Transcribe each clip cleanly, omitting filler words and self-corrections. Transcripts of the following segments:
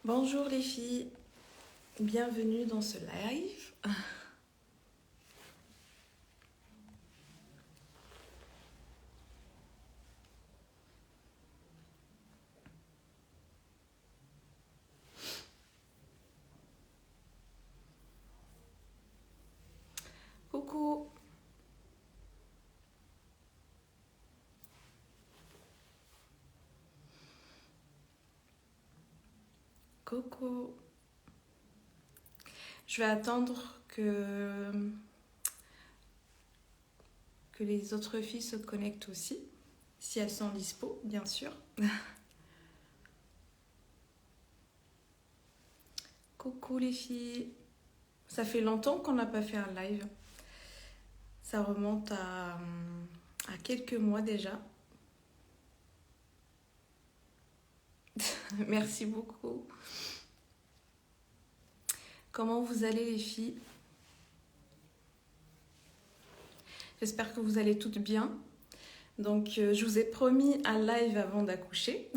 Bonjour les filles, bienvenue dans ce live. Coucou. Coucou. Je vais attendre que les autres filles se connectent aussi, si elles sont dispo, bien sûr. Coucou les filles. Ça fait longtemps qu'on n'a pas fait un live. Ça remonte à quelques mois déjà. Merci beaucoup. Comment vous allez les filles? J'espère que vous allez toutes bien. Donc je vous ai promis un live avant d'accoucher.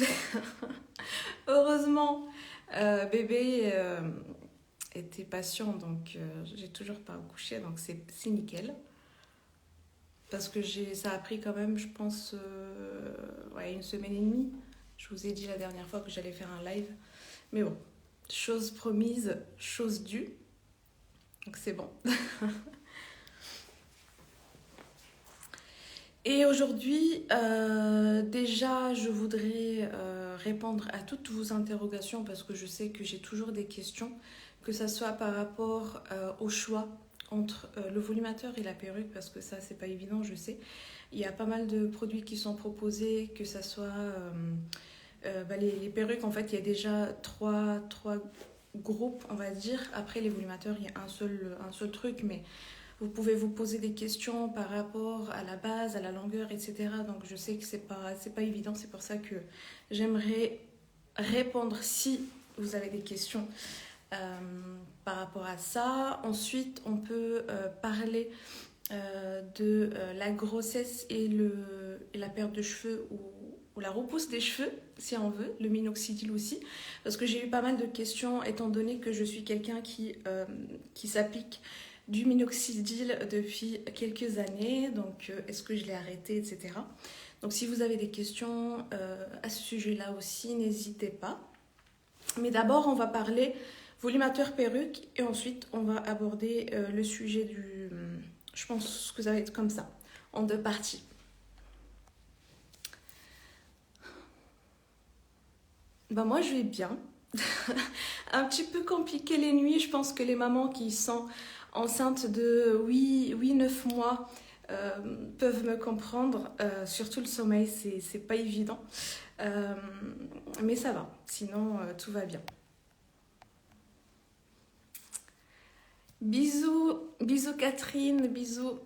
Heureusement, bébé était patient, donc j'ai toujours pas accouché, donc c'est nickel. Parce que ça a pris quand même, je pense, une semaine et demie. Je vous ai dit la dernière fois que j'allais faire un live. Mais bon, chose promise, chose due. Donc c'est bon. Et aujourd'hui, déjà, je voudrais répondre à toutes vos interrogations parce que je sais que j'ai toujours des questions, que ce soit par rapport au choix entre le volumateur et la perruque, parce que ça, c'est pas évident, je sais. Il y a pas mal de produits qui sont proposés, que ce soit les perruques, en fait, il y a déjà trois groupes, on va dire. Après, les volumateurs, il y a un seul truc, mais vous pouvez vous poser des questions par rapport à la base, à la longueur, etc. Donc je sais que c'est pas évident, c'est pour ça que j'aimerais répondre si vous avez des questions par rapport à ça. Ensuite, on peut parler de la grossesse et la perte de cheveux ou la repousse des cheveux, si on veut, le minoxidil aussi. Parce que j'ai eu pas mal de questions, étant donné que je suis quelqu'un qui s'applique du minoxidil depuis quelques années, donc est-ce que je l'ai arrêté, etc. Donc si vous avez des questions à ce sujet-là aussi, n'hésitez pas. Mais d'abord, on va parler volumateur perruque et ensuite on va aborder le sujet du... Je pense que ça va être comme ça, en deux parties. Moi je vais bien. Un petit peu compliqué les nuits, je pense que les mamans qui sont enceintes de 9 mois peuvent me comprendre. Surtout le sommeil, c'est pas évident. Mais ça va, sinon tout va bien. Bisous, bisous Catherine, bisous.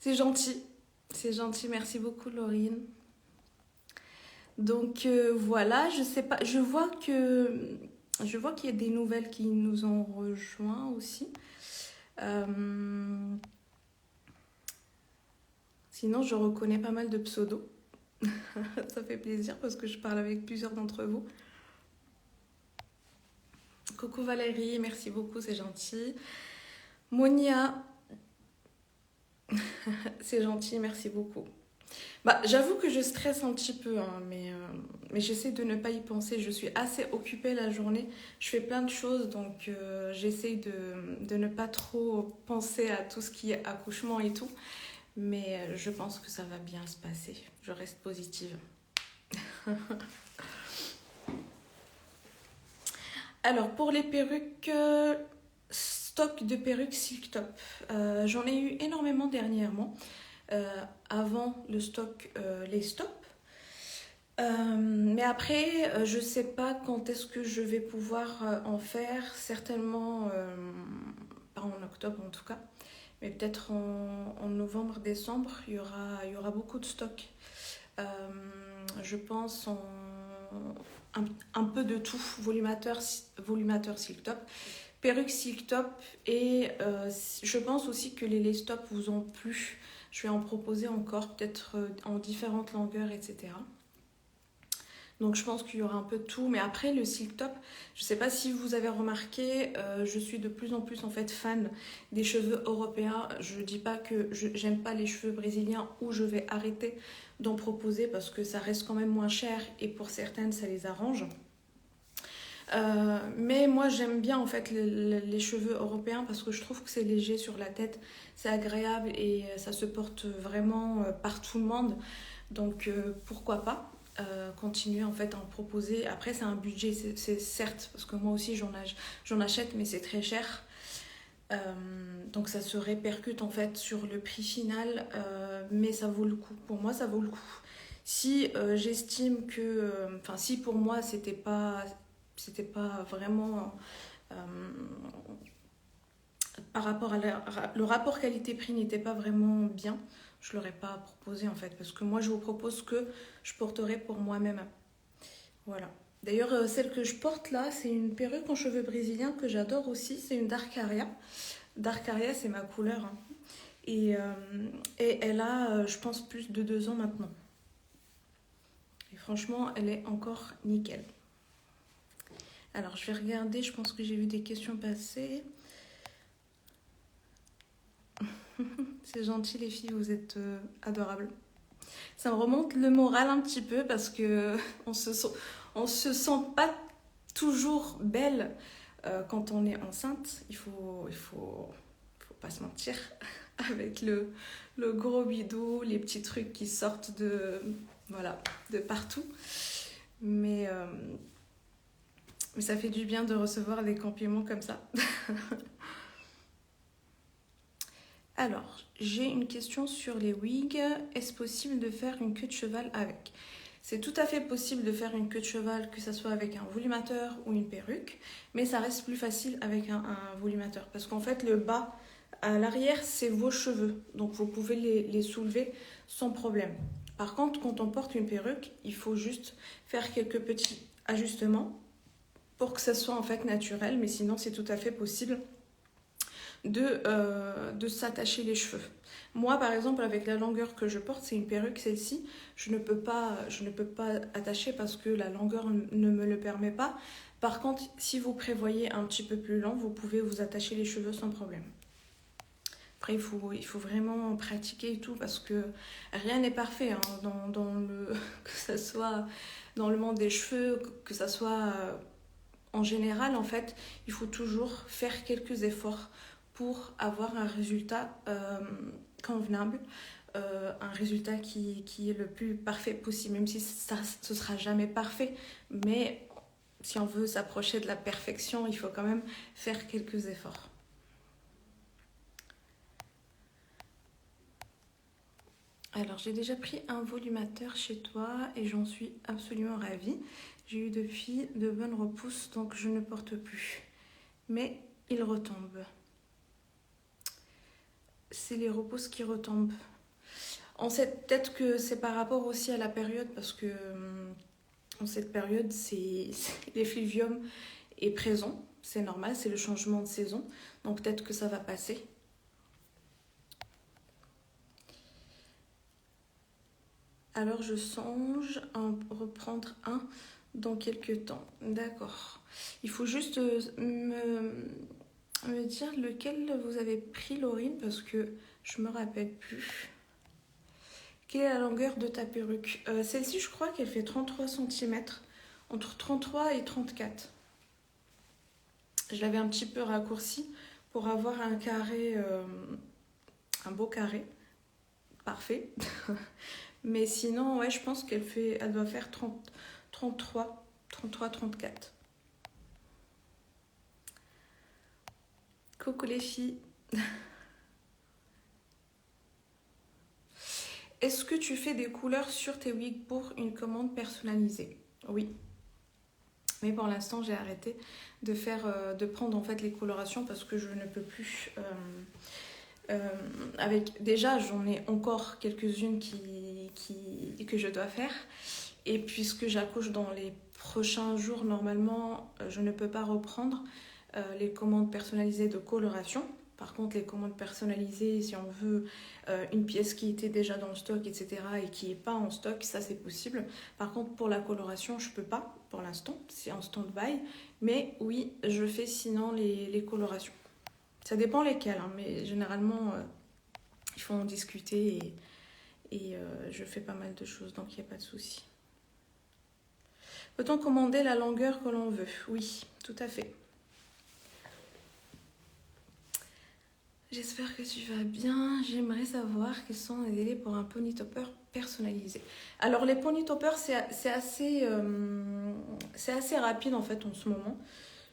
C'est gentil, merci beaucoup Laurine. Donc voilà, je sais pas, je vois qu'il y a des nouvelles qui nous ont rejoints aussi. Sinon, je reconnais pas mal de pseudos. Ça fait plaisir parce que je parle avec plusieurs d'entre vous. Coucou Valérie, merci beaucoup, c'est gentil. Monia, c'est gentil, merci beaucoup. J'avoue que je stresse un petit peu, hein, mais j'essaie de ne pas y penser. Je suis assez occupée la journée. Je fais plein de choses, donc j'essaie de ne pas trop penser à tout ce qui est accouchement et tout. Mais je pense que ça va bien se passer. Je reste positive. Alors, pour les perruques, stock de perruques Silk Top. J'en ai eu énormément dernièrement. Avant le stock, les stops. Mais après, je sais pas quand est-ce que je vais pouvoir en faire. Certainement pas en octobre en tout cas. Mais peut-être en novembre, décembre, il y aura beaucoup de stock. Je pense un peu de tout, volumateur Silk Top, perruque Silk Top et je pense aussi que les lace top vous ont plu. Je vais en proposer encore, peut-être en différentes longueurs, etc. Donc je pense qu'il y aura un peu de tout. Mais après, le silk top, je ne sais pas si vous avez remarqué, je suis de plus en plus en fait fan des cheveux européens. Je ne dis pas que j'aime pas les cheveux brésiliens ou je vais arrêter d'en proposer parce que ça reste quand même moins cher et pour certaines, ça les arrange. Mais moi j'aime bien en fait les cheveux européens parce que je trouve que c'est léger sur la tête, c'est agréable et ça se porte vraiment par tout le monde. Donc pourquoi pas continuer en fait à en proposer. Après c'est un budget, c'est certes parce que moi aussi j'en achète mais c'est très cher. Euh, donc ça se répercute en fait sur le prix final, mais ça vaut le coup. Pour moi ça vaut le coup. Si j'estime que, enfin si pour moi c'était pas vraiment euh, par rapport à le rapport qualité-prix n'était pas vraiment bien, je l'aurais pas proposé en fait parce que moi je vous propose que je porterai pour moi-même. Voilà. D'ailleurs celle que je porte là, c'est une perruque en cheveux brésiliens que j'adore aussi, c'est une Darkaria. Darkaria c'est ma couleur hein. Et, et elle a je pense plus de 2 ans maintenant. Et franchement elle est encore nickel. Alors je vais regarder, je pense que j'ai vu des questions passer. C'est gentil les filles, vous êtes adorables. Ça me remonte le moral un petit peu parce que on se sent pas toujours belle quand on est enceinte. Il faut pas se mentir avec le gros bidou, les petits trucs qui sortent voilà, de partout. Mais ça fait du bien de recevoir des compliments comme ça. Alors, j'ai une question sur les wigs. Est-ce possible de faire une queue de cheval avec? C'est tout à fait possible de faire une queue de cheval, que ce soit avec un volumateur ou une perruque, mais ça reste plus facile avec un volumateur. Parce qu'en fait, le bas à l'arrière, c'est vos cheveux. Donc, vous pouvez les soulever sans problème. Par contre, quand on porte une perruque, il faut juste faire quelques petits ajustements pour que ça soit en fait naturel, mais sinon, c'est tout à fait possible de s'attacher les cheveux. Moi, par exemple, avec la longueur que je porte, c'est une perruque, celle-ci, je ne peux pas attacher parce que la longueur ne me le permet pas. Par contre, si vous prévoyez un petit peu plus long, vous pouvez vous attacher les cheveux sans problème. Après, il faut vraiment pratiquer et tout parce que rien n'est parfait hein, que ça soit dans le monde des cheveux, que ça soit en général, en fait, il faut toujours faire quelques efforts pour avoir un résultat convenable, un résultat qui est le plus parfait possible, même si ce ne sera jamais parfait, mais si on veut s'approcher de la perfection, il faut quand même faire quelques efforts. Alors, j'ai déjà pris un volumateur chez toi et j'en suis absolument ravie. J'ai eu depuis de bonnes repousses, donc je ne porte plus. Mais il retombe. C'est les repousses qui retombent. On sait peut-être que c'est par rapport aussi à la période, parce que en cette période, l'effluvium est présent. C'est normal, c'est le changement de saison. Donc peut-être que ça va passer. Alors je songe à en reprendre un dans quelques temps. D'accord. Il faut juste me dire lequel vous avez pris, Laurine, parce que je me rappelle plus. Quelle est la longueur de ta perruque? Celle-ci, je crois qu'elle fait 33 cm, entre 33 et 34. Je l'avais un petit peu raccourci pour avoir un carré, un beau carré, parfait. Mais sinon, ouais, je pense elle doit faire 33, 34. Coucou les filles. Est-ce que tu fais des couleurs sur tes wigs pour une commande personnalisée? Oui. Mais pour l'instant, j'ai arrêté de prendre en fait les colorations parce que je ne peux plus. Déjà, j'en ai encore quelques-unes que je dois faire. Et puisque j'accouche dans les prochains jours, normalement, je ne peux pas reprendre les commandes personnalisées de coloration. Par contre, les commandes personnalisées, si on veut une pièce qui était déjà dans le stock, etc., et qui n'est pas en stock, ça c'est possible. Par contre, pour la coloration, je ne peux pas pour l'instant, c'est en stand-by. Mais oui, je fais sinon les colorations. Ça dépend lesquelles, hein, mais généralement, il faut en discuter et je fais pas mal de choses, donc il n'y a pas de souci. Peut-on commander la longueur que l'on veut? Oui, tout à fait. J'espère que tu vas bien. J'aimerais savoir quels sont les délais pour un pony topper personnalisé. Alors les pony toppers, c'est assez rapide en fait en ce moment.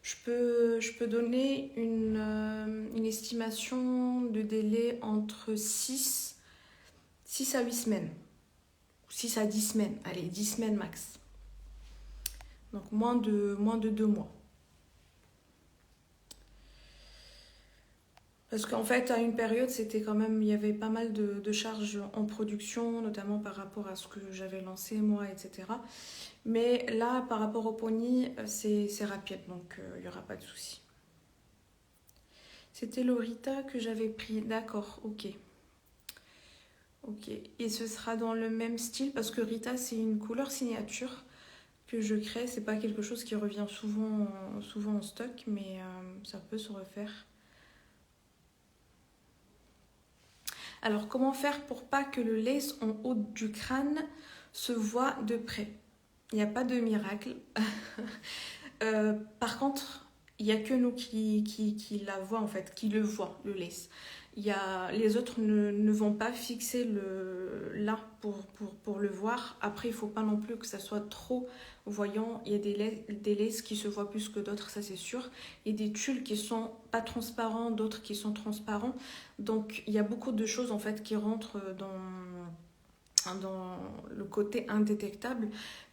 Je peux donner une estimation de délai entre 6 à 8 semaines. 6 à 10 semaines. Allez, 10 semaines max. Donc moins de 2 mois. Parce qu'en fait, à une période, c'était quand même, il y avait pas mal de charges en production, notamment par rapport à ce que j'avais lancé moi, etc. Mais là, par rapport au pony, c'est rapide, donc il n'y aura pas de souci. C'était l'Orita que j'avais pris, d'accord, ok. Ok, et ce sera dans le même style, parce que Rita, c'est une couleur signature que je crée, c'est pas quelque chose qui revient souvent en stock, mais ça peut se refaire. Alors, comment faire pour pas que le lace en haut du crâne se voit de près? Il n'y a pas de miracle. Par contre, il n'y a que nous qui la voient en fait, qui le voient, le lace. Les autres ne vont pas fixer là pour le voir. Après, il ne faut pas non plus que ça soit trop voyant. Il y a des laces qui se voient plus que d'autres, ça c'est sûr. Il y a des tulles qui sont pas transparents, d'autres qui sont transparents. Donc, il y a beaucoup de choses en fait qui rentrent dans le côté indétectable.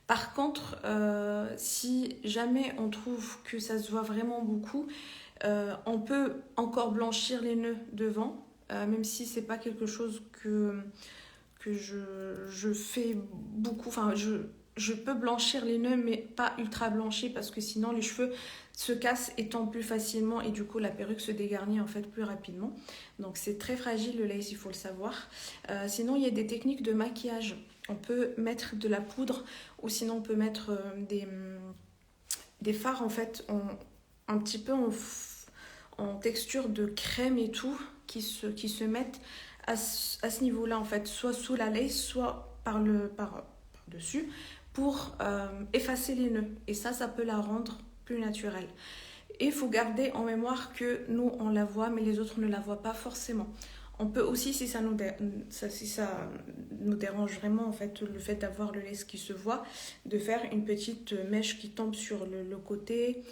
Par contre, si jamais on trouve que ça se voit vraiment beaucoup, on peut encore blanchir les nœuds devant, même si c'est pas quelque chose que je fais beaucoup. Enfin, je peux blanchir les nœuds, mais pas ultra blanchis parce que sinon les cheveux se cassent et tombent plus facilement et du coup la perruque se dégarnit en fait plus rapidement. Donc c'est très fragile le lace, il faut le savoir. Sinon il y a des techniques de maquillage. On peut mettre de la poudre ou sinon on peut mettre des fards en fait un petit peu en texture de crème et tout qui se mettent à ce niveau-là en fait, soit sous la lace, soit par-dessus pour effacer les nœuds. Et ça peut la rendre plus naturelle. Et il faut garder en mémoire que nous, on la voit, mais les autres ne la voient pas forcément. On peut aussi, si ça nous dérange vraiment, en fait, le fait d'avoir le lace qui se voit, de faire une petite mèche qui tombe sur le côté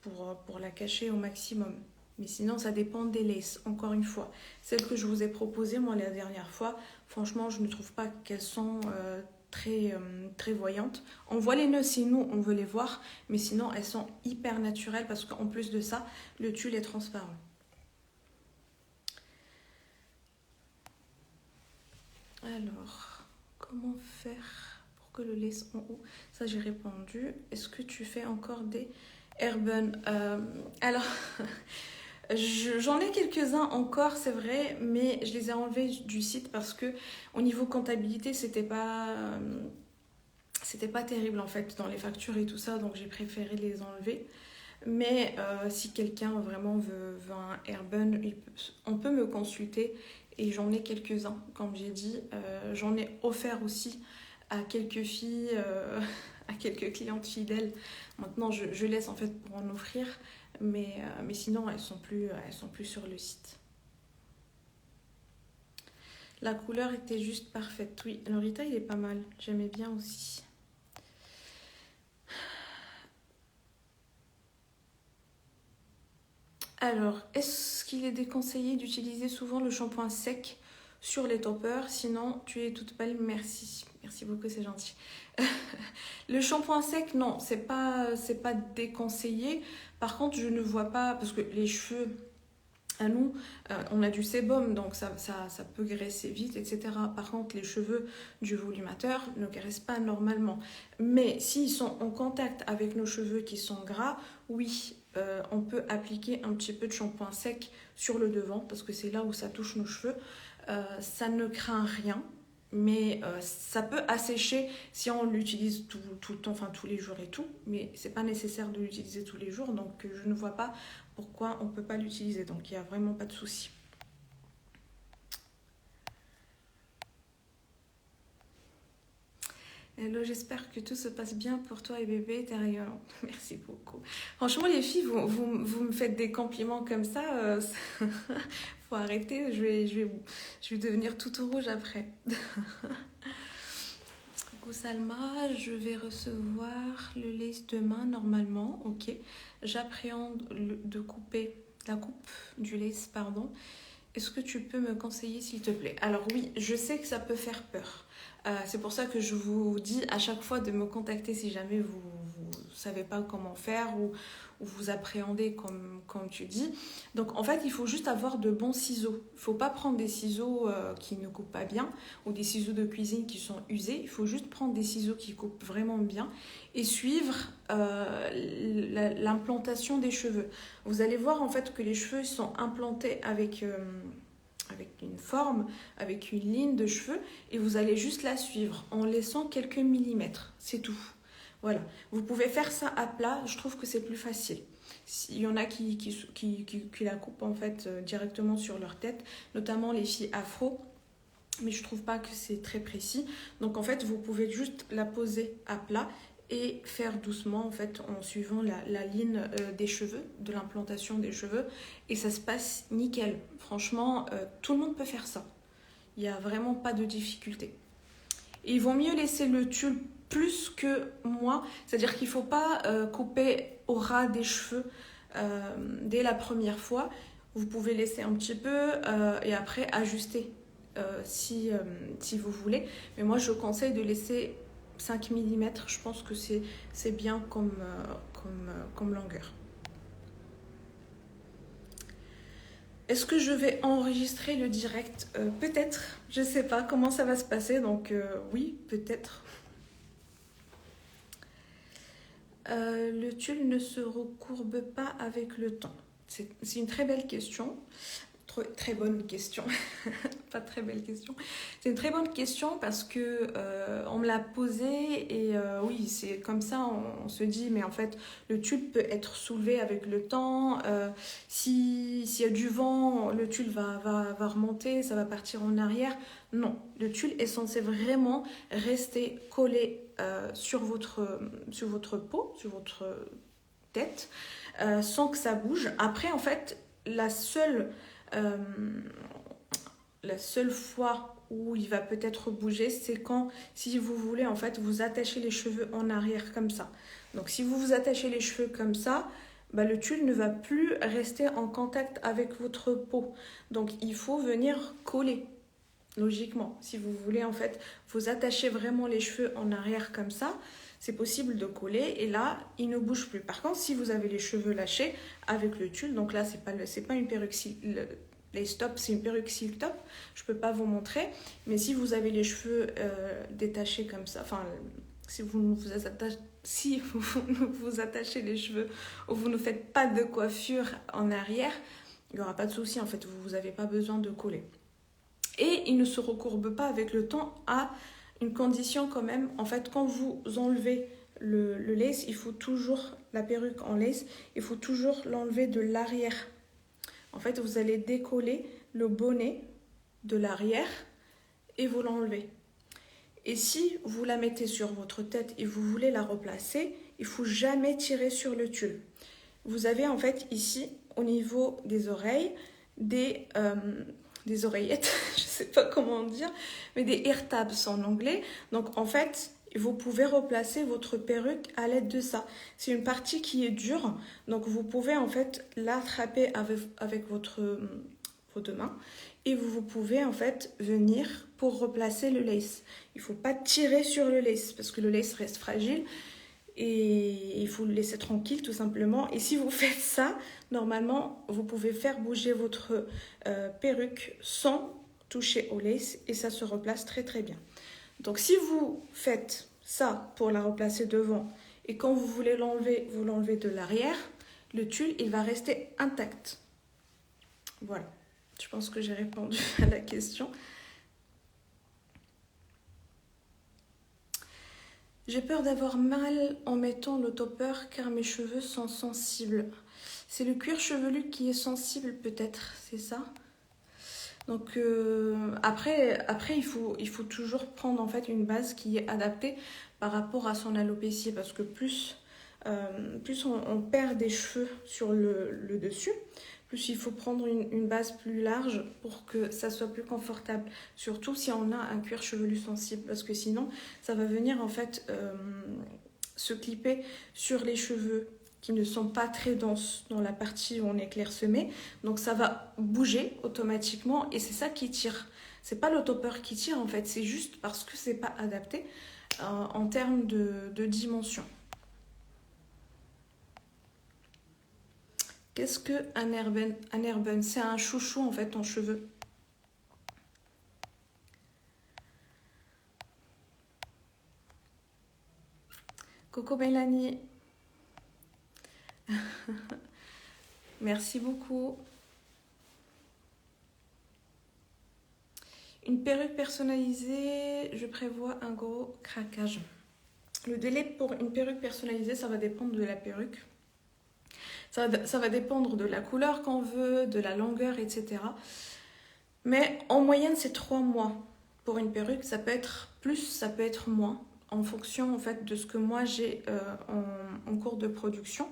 pour la cacher au maximum. Mais sinon, ça dépend des laces, encore une fois. Celles que je vous ai proposées, moi, la dernière fois, franchement, je ne trouve pas qu'elles sont très voyantes. On voit les nœuds si nous, on veut les voir, mais sinon, elles sont hyper naturelles parce qu'en plus de ça, le tulle est transparent. Alors, comment faire pour que le lace en haut? Ça, j'ai répondu. Est-ce que tu fais encore des airbuns? Alors... J'en ai quelques-uns encore, c'est vrai, mais je les ai enlevés du site parce que au niveau comptabilité, c'était pas terrible en fait dans les factures et tout ça, donc j'ai préféré les enlever. Mais si quelqu'un vraiment veut un airbun, on peut me consulter et j'en ai quelques-uns, comme j'ai dit. J'en ai offert aussi à quelques filles, à quelques clientes fidèles. Maintenant, je laisse en fait pour en offrir. Mais sinon, elles sont plus sur le site. La couleur était juste parfaite. Oui, le Rita, il est pas mal. J'aimais bien aussi. Alors, est-ce qu'il est déconseillé d'utiliser souvent le shampoing sec sur les toppers? Sinon, tu es toute belle. Merci. Merci beaucoup, c'est gentil. Le shampoing sec, non, c'est pas déconseillé. Par contre, je ne vois pas, parce que les cheveux, à nous, on a du sébum, donc ça peut graisser vite, etc. Par contre, les cheveux du volumateur ne graissent pas normalement. Mais s'ils sont en contact avec nos cheveux qui sont gras, oui, on peut appliquer un petit peu de shampoing sec sur le devant parce que c'est là où ça touche nos cheveux. Ça ne craint rien, mais ça peut assécher si on l'utilise tout le temps, enfin tous les jours et tout, mais c'est pas nécessaire de l'utiliser tous les jours, donc je ne vois pas pourquoi on peut pas l'utiliser, donc il n'y a vraiment pas de souci. Hello, j'espère que tout se passe bien pour toi et bébé, t'es rayonnant. Merci beaucoup. Franchement, les filles, vous me faites des compliments comme ça. Faut arrêter, je vais devenir toute rouge après. Coucou Salma, je vais recevoir le lace demain normalement. Ok. J'appréhende de couper la coupe du lace, pardon. Est-ce que tu peux me conseiller s'il te plaît? Alors oui, je sais que ça peut faire peur. C'est pour ça que je vous dis à chaque fois de me contacter si jamais vous ne savez pas comment faire ou vous appréhendez comme tu dis. Donc en fait, il faut juste avoir de bons ciseaux. Il ne faut pas prendre des ciseaux qui ne coupent pas bien ou des ciseaux de cuisine qui sont usés. Il faut juste prendre des ciseaux qui coupent vraiment bien et suivre l'implantation des cheveux. Vous allez voir en fait que les cheveux sont implantés avec une forme, avec une ligne de cheveux, et vous allez juste la suivre en laissant quelques millimètres, c'est tout. Voilà, vous pouvez faire ça à plat, je trouve que c'est plus facile. Il y en a qui la coupent en fait directement sur leur tête, notamment les filles afro, mais je trouve pas que c'est très précis. Donc en fait, vous pouvez juste la poser à plat et faire doucement en fait en suivant la ligne des cheveux, de l'implantation des cheveux, et ça se passe nickel. Franchement, tout le monde peut faire ça. Il n'y a vraiment pas de difficulté. Et il vaut mieux laisser le tulle plus que moi, c'est-à-dire qu'il ne faut pas couper au ras des cheveux dès la première fois. Vous pouvez laisser un petit peu et après ajuster si vous voulez. Mais moi, je conseille de laisser 5 mm, je pense que c'est bien comme longueur. Est-ce que je vais enregistrer le direct? Peut-être, je ne sais pas comment ça va se passer, donc oui, peut-être. Le tulle ne se recourbe pas avec le temps. C'est une très belle question. Très bonne question. Pas très belle question. C'est une très bonne question parce que on me l'a posée et oui, c'est comme ça, on se dit, mais en fait, le tulle peut être soulevé avec le temps. S'il y a du vent, le tulle va remonter, ça va partir en arrière. Non, le tulle est censé vraiment rester collé sur votre peau, sur votre tête, sans que ça bouge. Après, en fait, la seule fois où il va peut-être bouger, c'est quand, si vous voulez, en fait, vous attachez les cheveux en arrière comme ça. Donc, si vous vous attachez les cheveux comme ça, bah, le tulle ne va plus rester en contact avec votre peau. Donc, il faut venir coller, logiquement. Si vous voulez, en fait, vous attachez vraiment les cheveux en arrière comme ça, c'est possible de coller et là, il ne bouge plus. Par contre, si vous avez les cheveux lâchés avec le tulle, donc là, c'est pas une perruque lace top, c'est une perruque silk top, je peux pas vous montrer, mais si vous avez les cheveux détachés comme ça, enfin, si vous ne vous attachez les cheveux ou vous ne faites pas de coiffure en arrière, il n'y aura pas de souci, en fait, vous n'avez pas besoin de coller. Et il ne se recourbe pas avec le temps à une condition quand même. En fait, quand vous enlevez le lace, il faut toujours, la perruque en lace, il faut toujours l'enlever de l'arrière. En fait, vous allez décoller le bonnet de l'arrière et vous l'enlevez. Et si vous la mettez sur votre tête et vous voulez la replacer, il ne faut jamais tirer sur le tulle. Vous avez en fait ici, au niveau des oreilles, des oreillettes, je ne sais pas comment dire, mais des ear tabs en anglais. Donc en fait, vous pouvez replacer votre perruque à l'aide de ça. C'est une partie qui est dure, donc vous pouvez en fait l'attraper avec vos deux mains et vous pouvez en fait venir pour replacer le lace. Il ne faut pas tirer sur le lace parce que le lace reste fragile. Et il faut le laisser tranquille tout simplement. Et si vous faites ça, normalement, vous pouvez faire bouger votre perruque sans toucher au lace et ça se replace très très bien. Donc si vous faites ça pour la replacer devant et quand vous voulez l'enlever, vous l'enlevez de l'arrière, le tulle, il va rester intact. Voilà, je pense que j'ai répondu à la question. J'ai peur d'avoir mal en mettant le topper car mes cheveux sont sensibles. C'est le cuir chevelu qui est sensible peut-être, c'est ça? Donc après il faut toujours prendre en fait une base qui est adaptée par rapport à son alopécie parce que plus on perd des cheveux sur le dessus, plus il faut prendre une base plus large pour que ça soit plus confortable. Surtout si on a un cuir chevelu sensible parce que sinon ça va venir en fait se clipper sur les cheveux qui ne sont pas très denses dans la partie où on est clairsemé. Donc ça va bouger automatiquement et c'est ça qui tire. C'est pas le topper qui tire en fait, c'est juste parce que c'est pas adapté en termes de dimension. Qu'est-ce qu'un airbun? Un airbun, c'est un chouchou en fait en cheveux. Coco Mélanie. Merci beaucoup. Une perruque personnalisée, je prévois un gros craquage. Le délai pour une perruque personnalisée, ça va dépendre de la perruque. Ça va dépendre de la couleur qu'on veut, de la longueur, etc. Mais en moyenne, c'est 3 mois pour une perruque. Ça peut être plus, ça peut être moins, en fonction en fait, de ce que moi j'ai en cours de production.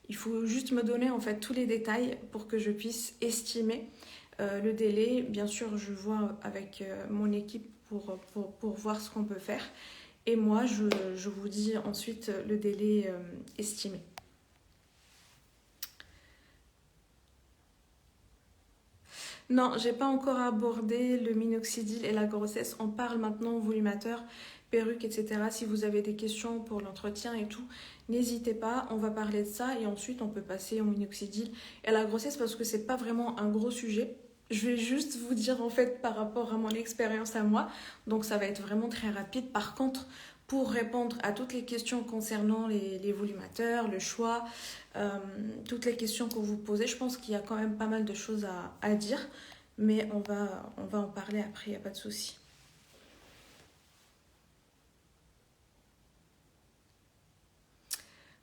Il faut juste me donner en fait tous les détails pour que je puisse estimer le délai. Bien sûr, je vois avec mon équipe pour voir ce qu'on peut faire. Et moi, je vous dis ensuite le délai estimé. Non, j'ai pas encore abordé le minoxidil et la grossesse. On parle maintenant volumateur, perruque, etc. Si vous avez des questions pour l'entretien et tout, n'hésitez pas, on va parler de ça et ensuite on peut passer au minoxidil et à la grossesse parce que c'est pas vraiment un gros sujet. Je vais juste vous dire en fait par rapport à mon expérience à moi, donc ça va être vraiment très rapide. Par contre, pour répondre à toutes les questions concernant les volumateurs, le choix, toutes les questions que vous posez, je pense qu'il y a quand même pas mal de choses à dire, mais on va en parler après, il n'y a pas de souci.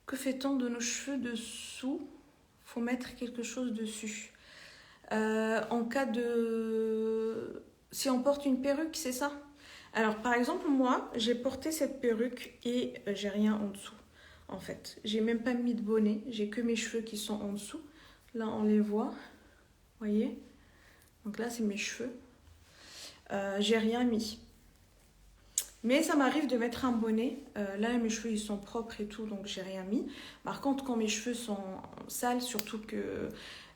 Que fait-on de nos cheveux dessous? Faut mettre quelque chose dessus. En cas de... Si on porte une perruque, c'est ça? Alors, par exemple, moi, j'ai porté cette perruque et j'ai rien en dessous, en fait. J'ai même pas mis de bonnet, j'ai que mes cheveux qui sont en dessous. Là, on les voit, vous voyez? Donc là, c'est mes cheveux. J'ai rien mis. Mais ça m'arrive de mettre un bonnet. Là, mes cheveux, ils sont propres et tout, donc j'ai rien mis. Par contre, quand mes cheveux sont sales, surtout que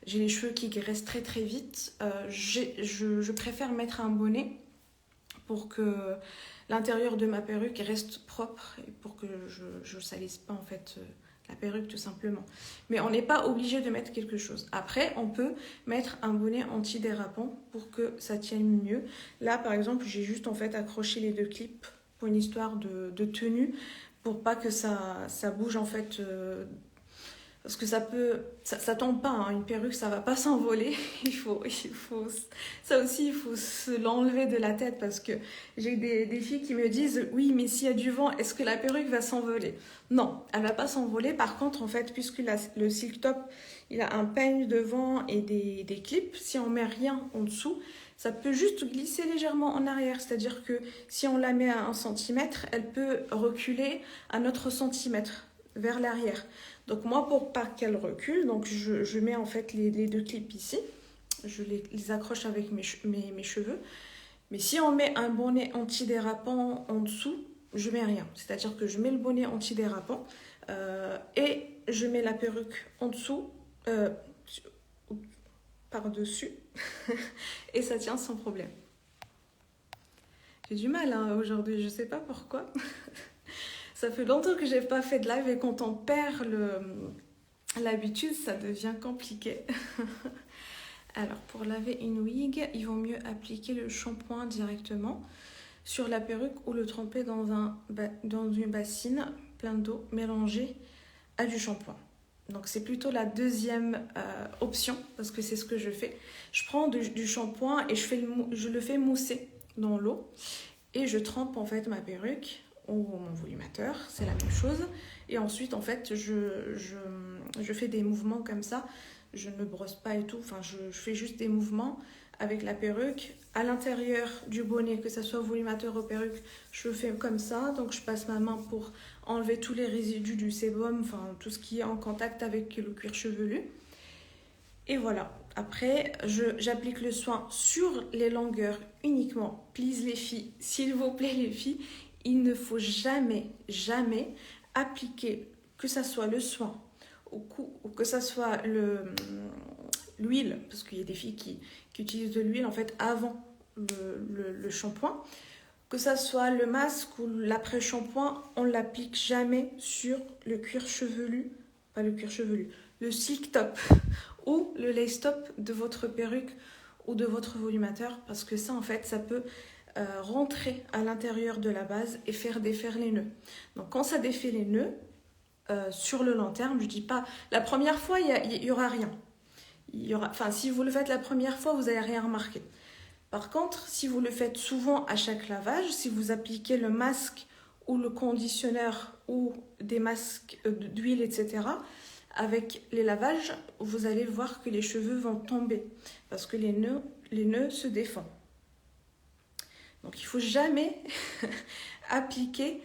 j'ai les cheveux qui graissent très très vite, je préfère mettre un bonnet pour que l'intérieur de ma perruque reste propre et pour que je ne salisse pas en fait la perruque tout simplement. Mais on n'est pas obligé de mettre quelque chose. Après, on peut mettre un bonnet antidérapant pour que ça tienne mieux. Là, par exemple, j'ai juste en fait accroché les 2 clips pour une histoire de tenue pour pas que ça bouge en fait. Parce que ça tombe pas, hein. Une perruque, ça va pas s'envoler. Ça aussi, il faut se l'enlever de la tête parce que j'ai des filles qui me disent, oui, mais s'il y a du vent, est-ce que la perruque va s'envoler? Non, elle va pas s'envoler. Par contre, en fait, puisque le silk top, il a un peigne devant et des clips, si on met rien en dessous, ça peut juste glisser légèrement en arrière. C'est-à-dire que si on la met à 1 centimètre, elle peut reculer à notre centimètre vers l'arrière. Donc moi, pour pas qu'elle recule, donc je mets en fait les 2 clips ici. Je les accroche avec mes cheveux. Mais si on met un bonnet antidérapant en dessous, je mets rien. C'est-à-dire que je mets le bonnet antidérapant et je mets la perruque en dessous, par-dessus, et ça tient sans problème. J'ai du mal hein, aujourd'hui, je sais pas pourquoi. Ça fait longtemps que j'ai pas fait de live et quand on perd l'habitude, ça devient compliqué. Alors, pour laver une wig, il vaut mieux appliquer le shampoing directement sur la perruque ou le tremper dans une bassine pleine d'eau mélangée à du shampoing. Donc c'est plutôt la deuxième option parce que c'est ce que je fais. Je prends du shampoing et je le fais mousser dans l'eau et je trempe en fait ma perruque ou mon volumateur, c'est la même chose. Et ensuite en fait je fais des mouvements comme ça. Je ne me brosse pas et tout, enfin je fais juste des mouvements avec la perruque. À l'intérieur du bonnet, que ce soit volumateur ou perruque, je fais comme ça. Donc je passe ma main pour enlever tous les résidus du sébum, enfin tout ce qui est en contact avec le cuir chevelu. Et voilà. Après, j'applique le soin sur les longueurs uniquement. Please les filles, s'il vous plaît les filles, il ne faut jamais, jamais appliquer, que ça soit le soin au cou ou que ça soit l'huile, parce qu'il y a des filles qui utilisent de l'huile en fait avant le shampoing. Que ça soit le masque ou l'après-shampoing, on ne l'applique jamais sur le cuir chevelu, pas le cuir chevelu, le silk top ou le lace top de votre perruque ou de votre volumateur, parce que ça en fait ça peut rentrer à l'intérieur de la base et faire défaire les nœuds. Donc quand ça défait les nœuds, sur le long terme, je dis pas, la première fois il y aura rien. Enfin, si vous le faites la première fois, vous n'allez rien remarquer. Par contre, si vous le faites souvent à chaque lavage, si vous appliquez le masque ou le conditionneur ou des masques d'huile, etc., avec les lavages, vous allez voir que les cheveux vont tomber parce que les nœuds se défont. Donc il ne faut jamais appliquer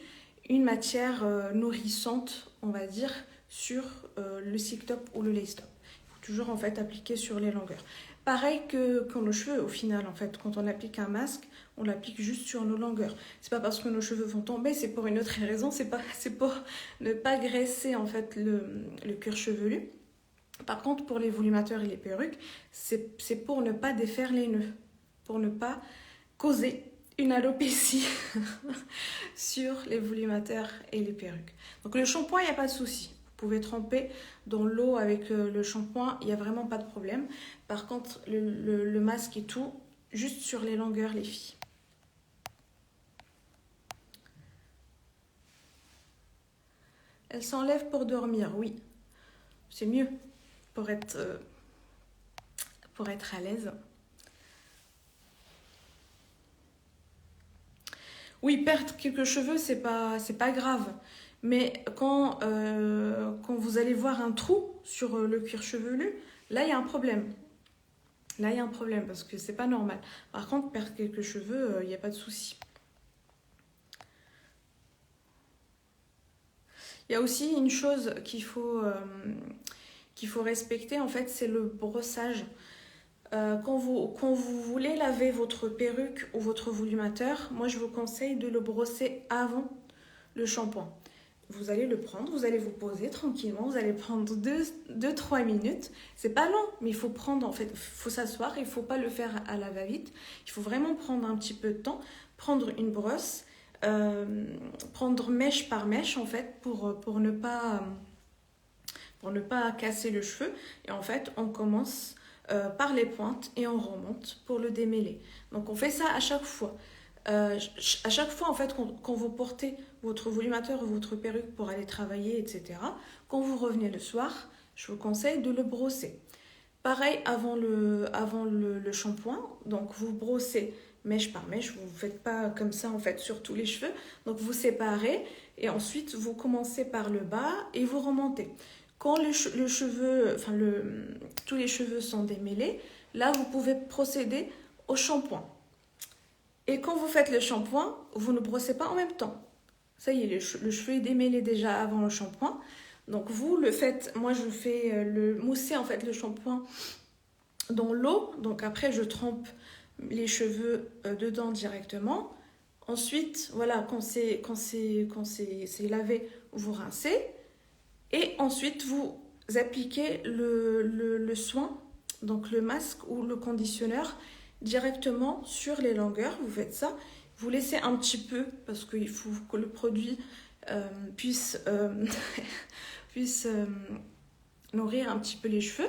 une matière nourrissante, on va dire, sur le silk top ou le lace top. Il faut toujours en fait appliquer sur les longueurs. Pareil que nos cheveux, au final, en fait, quand on applique un masque, on l'applique juste sur nos longueurs. C'est pas parce que nos cheveux vont tomber, c'est pour une autre raison, c'est pour ne pas graisser en fait le cuir chevelu. Par contre, pour les volumateurs et les perruques, c'est pour ne pas défaire les nœuds, pour ne pas causer une alopécie sur les volumateurs et les perruques. Donc le shampoing, il n'y a pas de souci. Vous pouvez tremper dans l'eau avec le shampoing, il n'y a vraiment pas de problème. Par contre, le masque et tout, juste sur les longueurs, les filles. Elle s'enlève pour dormir, oui. C'est mieux pour être à l'aise. Oui, perdre quelques cheveux, c'est pas grave. Mais quand vous allez voir un trou sur le cuir chevelu, là, il y a un problème. Là, il y a un problème parce que c'est pas normal. Par contre, perdre quelques cheveux, il n'y a pas de souci. Il y a aussi une chose qu'il faut respecter, en fait, c'est le brossage. Quand vous voulez laver votre perruque ou votre volumateur, moi, je vous conseille de le brosser avant le shampoing. Vous allez le prendre, vous allez vous poser tranquillement, vous allez prendre 2-3 minutes. C'est pas long, mais il faut prendre, en fait, il faut s'asseoir, il ne faut pas le faire à la va-vite. Il faut vraiment prendre un petit peu de temps, prendre une brosse, prendre mèche par mèche, en fait, pour ne pas casser le cheveu. Et en fait, on commence par les pointes et on remonte pour le démêler. Donc on fait ça à chaque fois. À chaque fois, en fait, quand vous portez votre volumateur ou votre perruque pour aller travailler, etc., quand vous revenez le soir, je vous conseille de le brosser. Pareil avant le shampoing, donc vous brossez mèche par mèche, vous ne faites pas comme ça en fait sur tous les cheveux, donc vous séparez et ensuite vous commencez par le bas et vous remontez. Quand tous les cheveux sont démêlés, là vous pouvez procéder au shampoing. Et quand vous faites le shampoing, vous ne brossez pas en même temps. Ça y est, le cheveu est démêlé déjà avant le shampoing. Donc vous le faites, moi je fais mousser en fait le shampoing dans l'eau. Donc après je trempe les cheveux dedans directement. Ensuite, voilà, quand c'est lavé, vous rincez. Et ensuite vous appliquez le soin, donc le masque ou le conditionneur, directement sur les longueurs. Vous faites ça, vous laissez un petit peu parce qu'il faut que le produit puisse nourrir un petit peu les cheveux.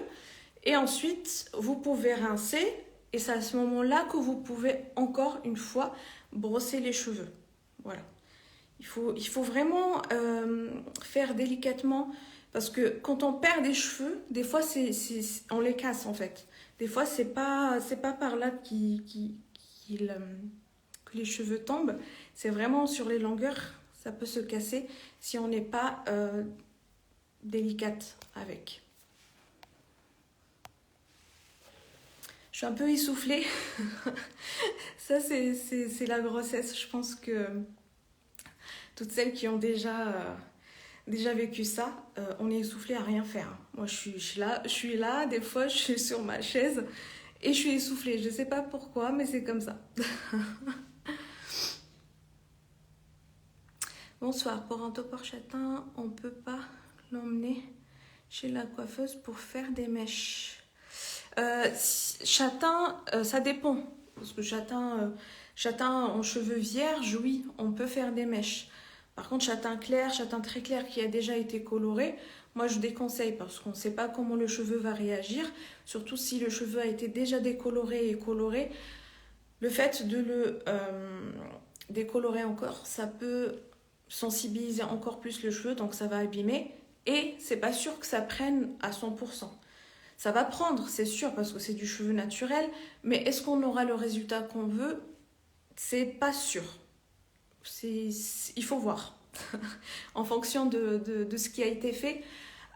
Et ensuite, vous pouvez rincer et c'est à ce moment-là que vous pouvez encore une fois brosser les cheveux. Voilà. Il faut vraiment faire délicatement Parce que quand on perd des cheveux, des fois, on les casse en fait. Des fois, c'est pas par là que les cheveux tombent. C'est vraiment sur les longueurs, ça peut se casser si on n'est pas délicate avec. Je suis un peu essoufflée. Ça, c'est la grossesse. Je pense que toutes celles qui ont déjà vécu ça, on est essoufflé à rien faire. Moi, je suis là, des fois, je suis sur ma chaise et je suis essoufflée. Je ne sais pas pourquoi, mais c'est comme ça. Bonsoir. Pour un topor châtain, on ne peut pas l'emmener chez la coiffeuse pour faire des mèches. Châtain, ça dépend. Parce que châtain en cheveux vierges, oui, on peut faire des mèches. Par contre, châtain clair, châtain très clair qui a déjà été coloré, moi je déconseille parce qu'on ne sait pas comment le cheveu va réagir. Surtout si le cheveu a été déjà décoloré et coloré. Le fait de le décolorer encore, ça peut sensibiliser encore plus le cheveu, donc ça va abîmer. Et c'est pas sûr que ça prenne à 100%. Ça va prendre, c'est sûr, parce que c'est du cheveu naturel, mais est-ce qu'on aura le résultat qu'on veut? C'est pas sûr. Il faut voir, en fonction de ce qui a été fait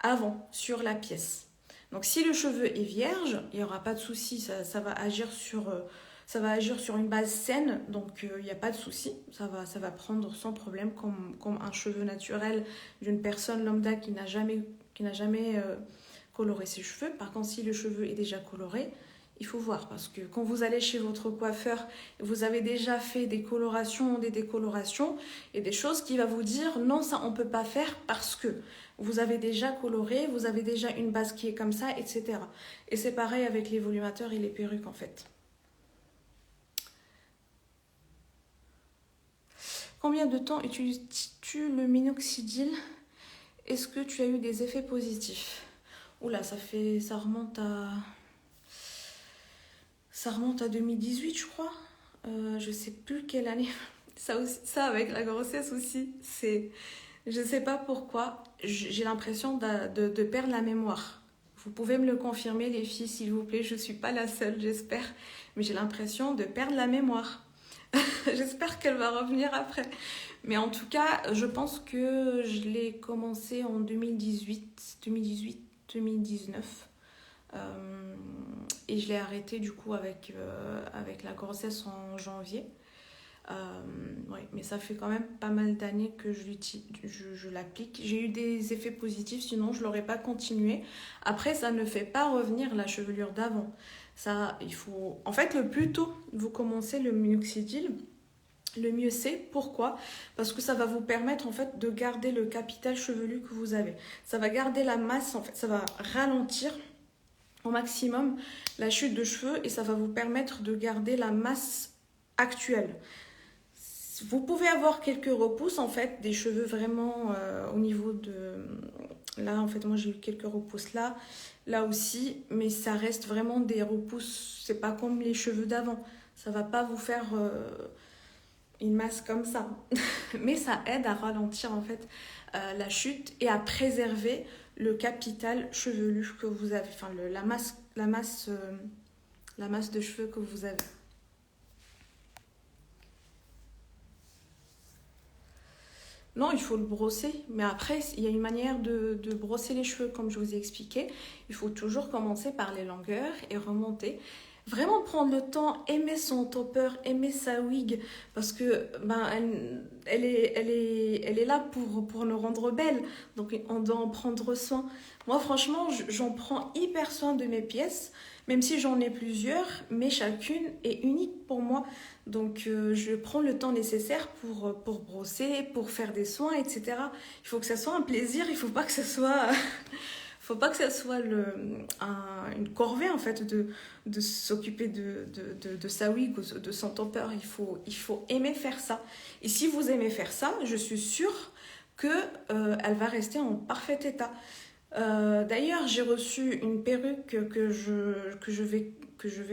avant sur la pièce. Donc si le cheveu est vierge, il n'y aura pas de souci, ça va agir sur une base saine, donc il n'y a pas de souci, ça va prendre sans problème comme un cheveu naturel d'une personne lambda qui n'a jamais colorer ses cheveux. Par contre, si le cheveu est déjà coloré, il faut voir parce que quand vous allez chez votre coiffeur, vous avez déjà fait des colorations, des décolorations et des choses qui va vous dire non, ça on peut pas faire parce que vous avez déjà coloré, vous avez déjà une base qui est comme ça, etc. Et c'est pareil avec les volumateurs et les perruques en fait. Combien de temps utilises-tu le minoxidil? Est-ce que tu as eu des effets positifs? Oula, ça remonte à 2018, je crois. Je sais plus quelle année. Ça avec la grossesse aussi, je sais pas pourquoi. J'ai l'impression de perdre la mémoire. Vous pouvez me le confirmer, les filles, s'il vous plaît. Je suis pas la seule, j'espère. Mais j'ai l'impression de perdre la mémoire. J'espère qu'elle va revenir après. Mais en tout cas, je pense que je l'ai commencé en 2019 et je l'ai arrêté du coup avec la grossesse en janvier. Ouais, mais ça fait quand même pas mal d'années que je l'applique. J'ai eu des effets positifs, sinon je l'aurais pas continué. Après, ça ne fait pas revenir la chevelure d'avant. Ça, il faut... En fait, le plus tôt vous commencez le minoxidil, le mieux c'est. Pourquoi? Parce que ça va vous permettre en fait de garder le capital chevelu que vous avez. Ça va garder la masse, en fait, ça va ralentir au maximum la chute de cheveux et ça va vous permettre de garder la masse actuelle. Vous pouvez avoir quelques repousses en fait, des cheveux vraiment au niveau de... Là en fait moi j'ai eu quelques repousses là aussi, mais ça reste vraiment des repousses, c'est pas comme les cheveux d'avant. Ça va pas vous faire une masse comme ça, mais ça aide à ralentir en fait la chute et à préserver le capital chevelu que vous avez, enfin la masse de cheveux que vous avez. Non, il faut le brosser, mais après, il y a une manière de brosser les cheveux, comme je vous ai expliqué. Il faut toujours commencer par les longueurs et remonter. Vraiment prendre le temps, aimer son topper, aimer sa wig, parce que elle est là pour nous rendre belles, donc on doit en prendre soin. Moi, franchement, j'en prends hyper soin de mes pièces, même si j'en ai plusieurs, mais chacune est unique pour moi. Donc, je prends le temps nécessaire pour brosser, pour faire des soins, etc. Il faut que ça soit un plaisir, il ne faut pas que ça soit... faut pas que ça soit une corvée en fait de s'occuper de sa wig ou de son topper. Il faut aimer faire ça. Et si vous aimez faire ça, je suis sûre qu'elle va rester en parfait état. D'ailleurs, j'ai reçu une perruque que je vais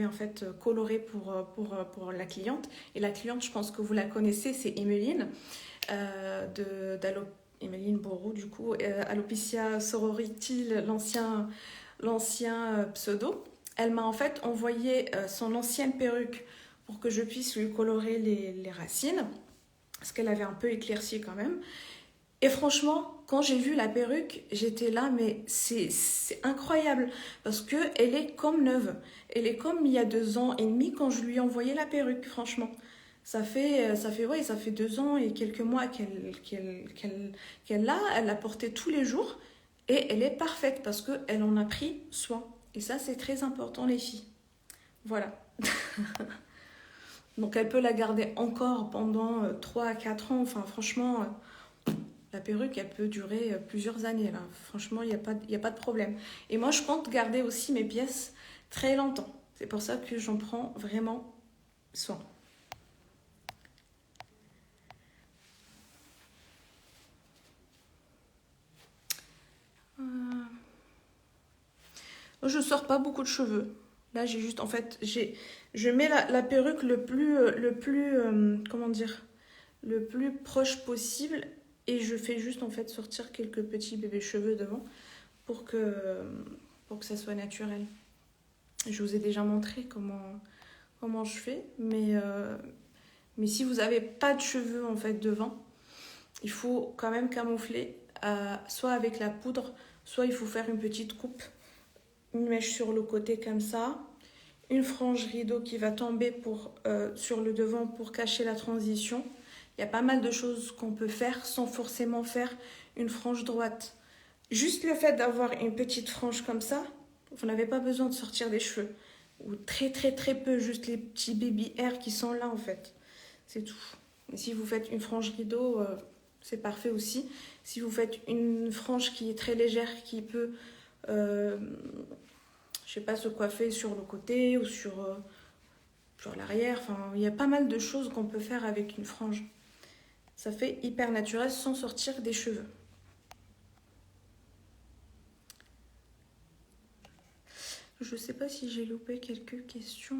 en fait colorer pour la cliente. Et la cliente, je pense que vous la connaissez, c'est Emeline Emeline Bourreau, du coup, Alopecia sororiti, l'ancien pseudo. Elle m'a en fait envoyé son ancienne perruque pour que je puisse lui colorer les racines, parce qu'elle avait un peu éclairci quand même. Et franchement, quand j'ai vu la perruque, j'étais là, mais c'est incroyable, parce qu'elle est comme neuve. Elle est comme il y a 2 ans et demi quand je lui ai envoyé la perruque, franchement. Ça fait 2 ans et quelques mois qu'elle l'a, elle l'a portée tous les jours, et elle est parfaite, parce qu'elle en a pris soin. Et ça, c'est très important, les filles. Voilà. Donc elle peut la garder encore pendant 3 à 4 ans. Enfin, franchement, la perruque, elle peut durer plusieurs années. Là. Franchement, y a pas de problème. Et moi, je compte garder aussi mes pièces très longtemps. C'est pour ça que j'en prends vraiment soin. Je sors pas beaucoup de cheveux. Là, j'ai juste, en fait, je mets la perruque comment dire, le plus proche possible, et je fais juste en fait sortir quelques petits bébés cheveux devant pour que, pour que ça soit naturel. Je vous ai déjà montré comment je fais, mais si vous n'avez pas de cheveux en fait devant, il faut quand même camoufler, soit avec la poudre, soit il faut faire une petite coupe, une mèche sur le côté comme ça, une frange rideau qui va tomber sur le devant pour cacher la transition. Il y a pas mal de choses qu'on peut faire sans forcément faire une frange droite. Juste le fait d'avoir une petite frange comme ça, vous n'avez pas besoin de sortir des cheveux. Ou très très très peu, juste les petits baby hairs qui sont là en fait. C'est tout. Et si vous faites une frange rideau, c'est parfait aussi. Si vous faites une frange qui est très légère, qui peut, je sais pas, se coiffer sur le côté ou sur l'arrière. Enfin, il y a pas mal de choses qu'on peut faire avec une frange. Ça fait hyper naturel sans sortir des cheveux. Je sais pas si j'ai loupé quelques questions.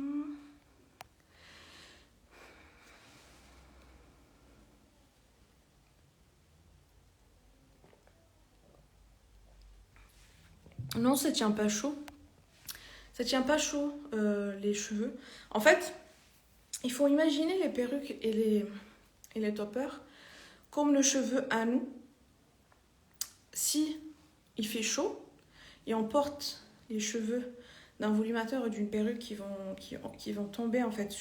Non, ça tient pas chaud. Ça tient pas chaud, les cheveux. En fait, il faut imaginer les perruques et les toppers comme le cheveu à nous. Si il fait chaud et on porte les cheveux d'un volumateur ou d'une perruque qui vont tomber en fait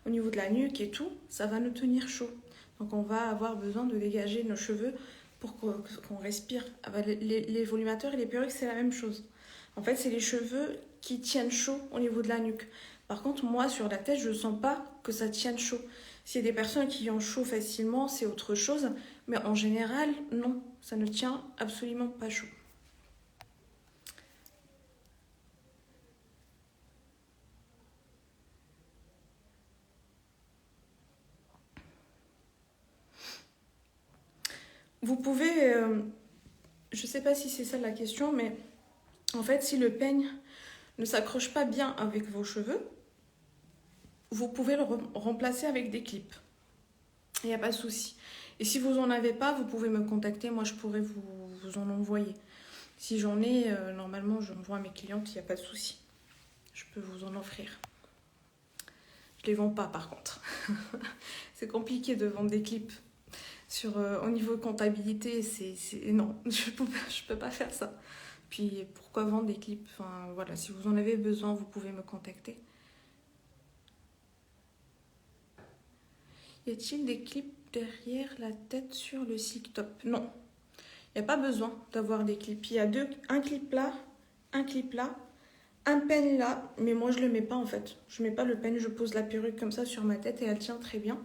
au niveau de la nuque et tout, ça va nous tenir chaud. Donc on va avoir besoin de dégager nos cheveux pour qu'on respire. Les volumateurs et les perruques, c'est la même chose. En fait, c'est les cheveux qui tiennent chaud au niveau de la nuque. Par contre, moi, sur la tête, je ne sens pas que ça tienne chaud. S'il y a des personnes qui ont chaud facilement, c'est autre chose. Mais en général, non, ça ne tient absolument pas chaud. Vous pouvez, je ne sais pas si c'est ça la question, mais en fait, si le peigne ne s'accroche pas bien avec vos cheveux, vous pouvez le remplacer avec des clips. Il n'y a pas de souci. Et si vous n'en avez pas, vous pouvez me contacter. Moi, je pourrais vous en envoyer. Si j'en ai, normalement, j'envoie à mes clientes, il n'y a pas de souci. Je peux vous en offrir. Je les vends pas, par contre. C'est compliqué de vendre des clips. Au niveau comptabilité, non, je peux pas faire ça. Puis, pourquoi vendre des clips? Enfin, voilà, si vous en avez besoin, vous pouvez me contacter. Y a-t-il des clips derrière la tête sur le cyclotop? Non, il n'y a pas besoin d'avoir des clips. Il y a un clip là, un peigne là, mais moi je le mets pas en fait. Je mets pas le peigne, je pose la perruque comme ça sur ma tête et elle tient très bien.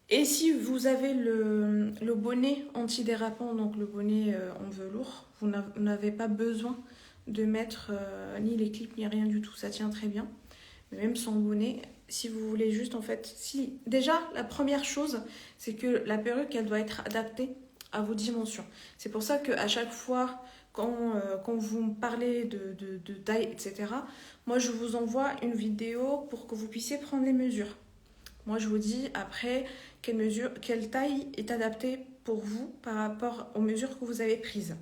Et si vous avez le bonnet antidérapant, donc le bonnet en velours, vous n'avez pas besoin de mettre ni les clips ni rien du tout, ça tient très bien. Mais même sans bonnet, si vous voulez juste en fait, déjà la première chose, c'est que la perruque elle doit être adaptée à vos dimensions. C'est pour ça qu'à chaque fois quand vous me parlez de taille, etc., moi je vous envoie une vidéo pour que vous puissiez prendre les mesures. Moi je vous dis après quelle taille est adaptée pour vous par rapport aux mesures que vous avez prises.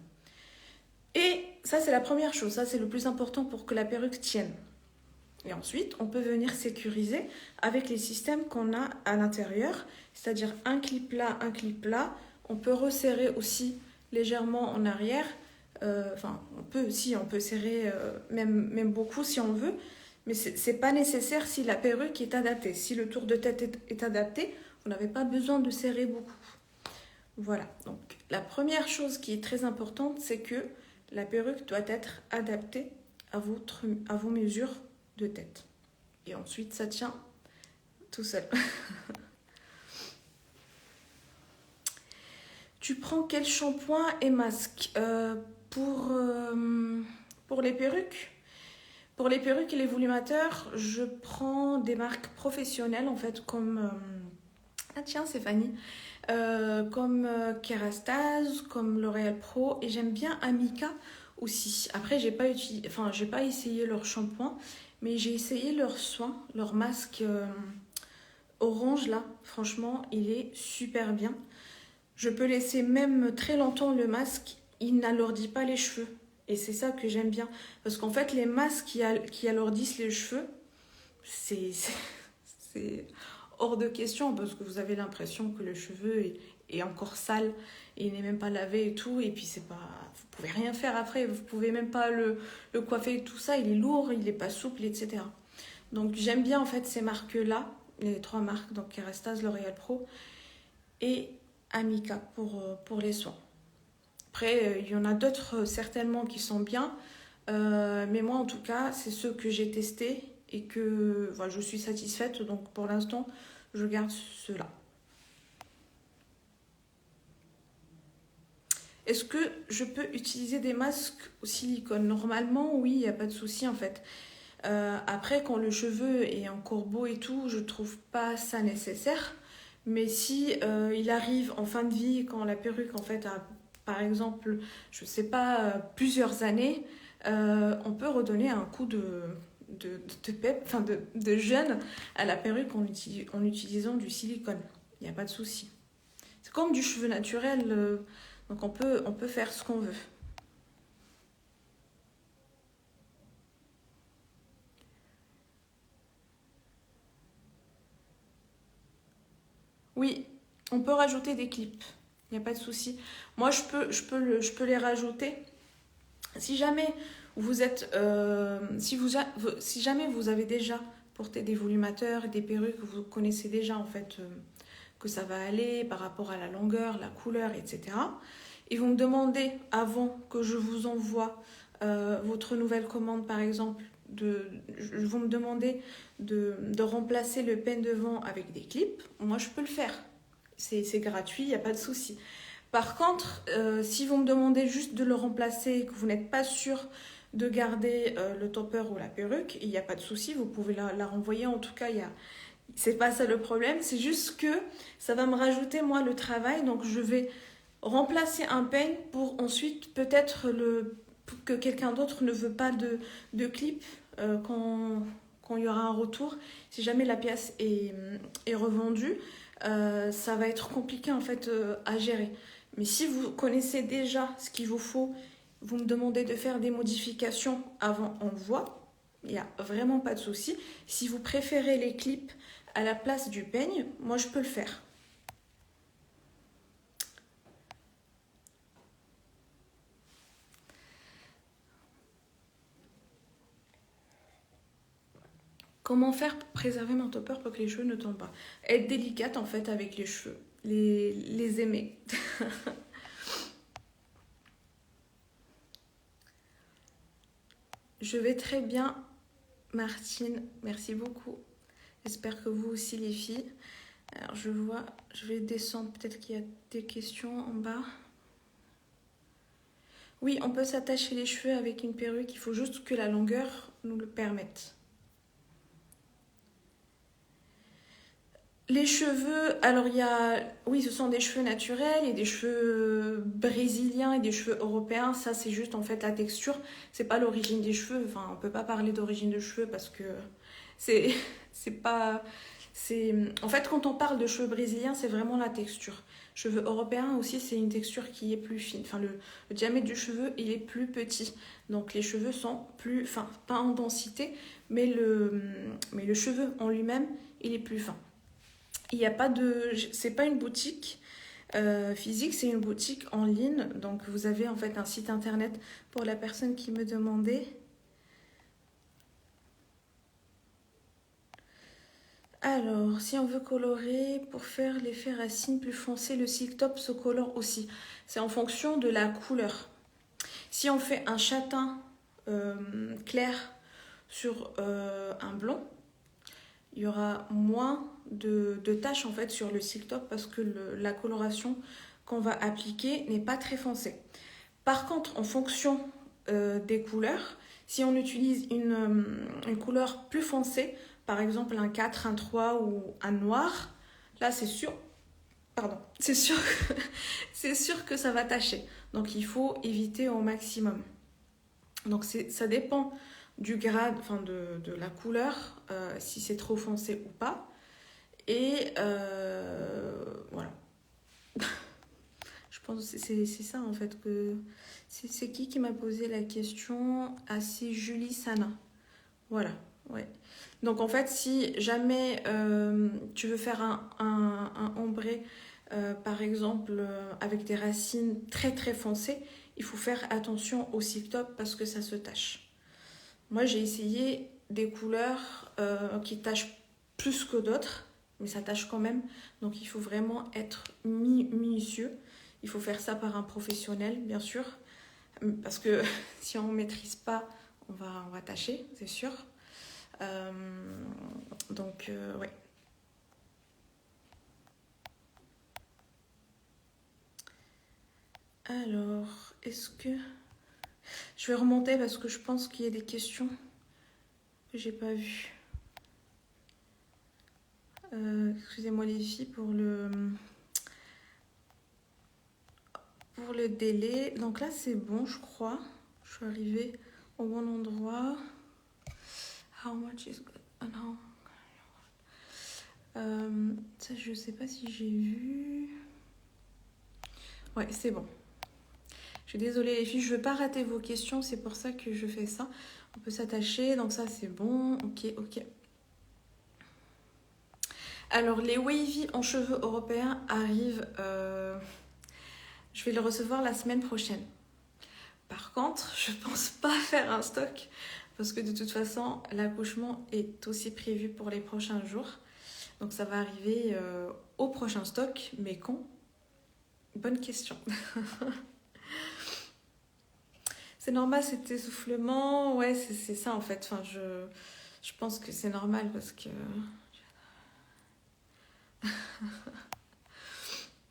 Et ça, c'est la première chose. Ça, c'est le plus important pour que la perruque tienne. Et ensuite, on peut venir sécuriser avec les systèmes qu'on a à l'intérieur, c'est-à-dire un clip là. On peut resserrer aussi légèrement en arrière. On peut serrer même beaucoup si on veut, mais c'est pas nécessaire si la perruque est adaptée. Si le tour de tête est adapté, on n'avait pas besoin de serrer beaucoup. Voilà, donc la première chose qui est très importante, c'est que la perruque doit être adaptée à vos mesures de tête. Et ensuite, ça tient tout seul. Tu prends quel shampoing et masque pour les perruques? Pour les perruques et les volumateurs, je prends des marques professionnelles, en fait, comme... Ah tiens, c'est Fanny. Comme Kerastase, comme L'Oréal Pro, et j'aime bien Amika aussi. Après, j'ai pas essayé leur shampoing, mais j'ai essayé leur soin, leur masque orange là. Franchement, il est super bien. Je peux laisser même très longtemps le masque, il n'alourdit pas les cheveux. Et c'est ça que j'aime bien. Parce qu'en fait, les masques qui alourdissent les cheveux, c'est hors de question parce que vous avez l'impression que le cheveu est encore sale et il n'est même pas lavé et tout. Et puis, vous pouvez rien faire après. Vous pouvez même pas le coiffer et tout ça. Il est lourd, il n'est pas souple, etc. Donc, j'aime bien en fait ces marques-là, les 3 marques, donc Kerastase, L'Oréal Pro et Amika pour les soins. Après, il y en a d'autres certainement qui sont bien, mais moi en tout cas, c'est ceux que j'ai testés et que je suis satisfaite. Donc pour l'instant, je garde ceux-là. Est-ce que je peux utiliser des masques au silicone? Normalement, oui, il n'y a pas de souci en fait. Après, quand le cheveu est en courbeau et tout, je trouve pas ça nécessaire. Mais si il arrive en fin de vie, quand la perruque en fait a, par exemple, je sais pas, plusieurs années, on peut redonner un coup de pep, de jeune à la perruque en utilisant du silicone. Il n'y a pas de souci. C'est comme du cheveu naturel, donc on peut faire ce qu'on veut. Oui, on peut rajouter des clips. Il n'y a pas de souci. Moi, je peux les rajouter. Si jamais vous êtes, si jamais vous avez déjà porté des volumateurs et des perruques, vous connaissez déjà en fait que ça va aller par rapport à la longueur, la couleur, etc. Ils vont me demander avant que je vous envoie votre nouvelle commande, par exemple, ils vont me demander de remplacer le peigne devant avec des clips. Moi, je peux le faire. C'est gratuit, il n'y a pas de souci. Par contre, si vous me demandez juste de le remplacer et que vous n'êtes pas sûr de garder le topper ou la perruque, il n'y a pas de souci, vous pouvez la renvoyer. En tout cas, c'est pas ça le problème. C'est juste que ça va me rajouter, moi, le travail. Donc, je vais remplacer un peigne pour ensuite peut-être que quelqu'un d'autre ne veut pas de clip quand il y aura un retour. Si jamais la pièce est revendue, ça va être compliqué en fait à gérer. Mais si vous connaissez déjà ce qu'il vous faut, vous me demandez de faire des modifications avant envoi, il n'y a vraiment pas de souci. Si vous préférez les clips à la place du peigne, moi je peux le faire. Comment faire pour préserver mon topper pour que les cheveux ne tombent pas? Être délicate en fait avec les cheveux, les aimer. Je vais très bien, Martine, merci beaucoup. J'espère que vous aussi les filles. Alors je vais descendre, peut-être qu'il y a des questions en bas. Oui, on peut s'attacher les cheveux avec une perruque, il faut juste que la longueur nous le permette. Les cheveux, alors oui, ce sont des cheveux naturels, il y a des cheveux brésiliens et des cheveux européens. Ça, c'est juste en fait la texture. C'est pas l'origine des cheveux. Enfin, on peut pas parler d'origine de cheveux parce que c'est pas En fait, quand on parle de cheveux brésiliens, c'est vraiment la texture. Cheveux européens aussi, c'est une texture qui est plus fine. Enfin, le diamètre du cheveu, il est plus petit. Donc les cheveux sont plus fins. Pas en densité, mais le cheveu en lui-même, il est plus fin. Il n'y a pas de... C'est pas une boutique physique, c'est une boutique en ligne. Donc vous avez en fait un site internet pour la personne qui me demandait. Alors, si on veut colorer pour faire l'effet racine plus foncé, le silk top se colore aussi. C'est en fonction de la couleur. Si on fait un châtain clair sur un blond, il y aura moins de taches en fait sur le silk top parce que la coloration qu'on va appliquer n'est pas très foncée. Par contre, en fonction des couleurs, si on utilise une couleur plus foncée, par exemple un 4, un 3 ou un noir, là c'est sûr, c'est sûr que ça va tacher. Donc il faut éviter au maximum. Donc ça dépend du grade, enfin de la couleur, si c'est trop foncé ou pas. Et voilà. Je pense que c'est ça en fait que... C'est qui m'a posé la question? Ah, c'est Julie Sana. Voilà, ouais. Donc en fait, si jamais tu veux faire un ombré, par exemple, avec des racines très très foncées, il faut faire attention au silk top parce que ça se tache. Moi, j'ai essayé des couleurs qui tachent plus que d'autres, mais ça tâche quand même. Donc il faut vraiment être minutieux. Il faut faire ça par un professionnel, bien sûr. Parce que si on ne maîtrise pas, on va tâcher, c'est sûr. Ouais. Alors, est-ce que... Je vais remonter parce que je pense qu'il y a des questions que j'ai pas vues. Excusez-moi les filles pour le délai. Donc là, c'est bon, je crois. Je suis arrivée au bon endroit. How much is good? Non. Ça, je sais pas si j'ai vu. Ouais, c'est bon. Je suis désolée les filles, je veux pas rater vos questions, c'est pour ça que je fais ça. On peut s'attacher, donc ça c'est bon. Ok. Alors les wavy en cheveux européens arrivent... je vais le recevoir la semaine prochaine. Par contre, je pense pas faire un stock parce que de toute façon, l'accouchement est aussi prévu pour les prochains jours. Donc ça va arriver au prochain stock, mais quand? Bonne question. C'est normal cet essoufflement, ouais, c'est ça en fait. Enfin, je pense que c'est normal parce que...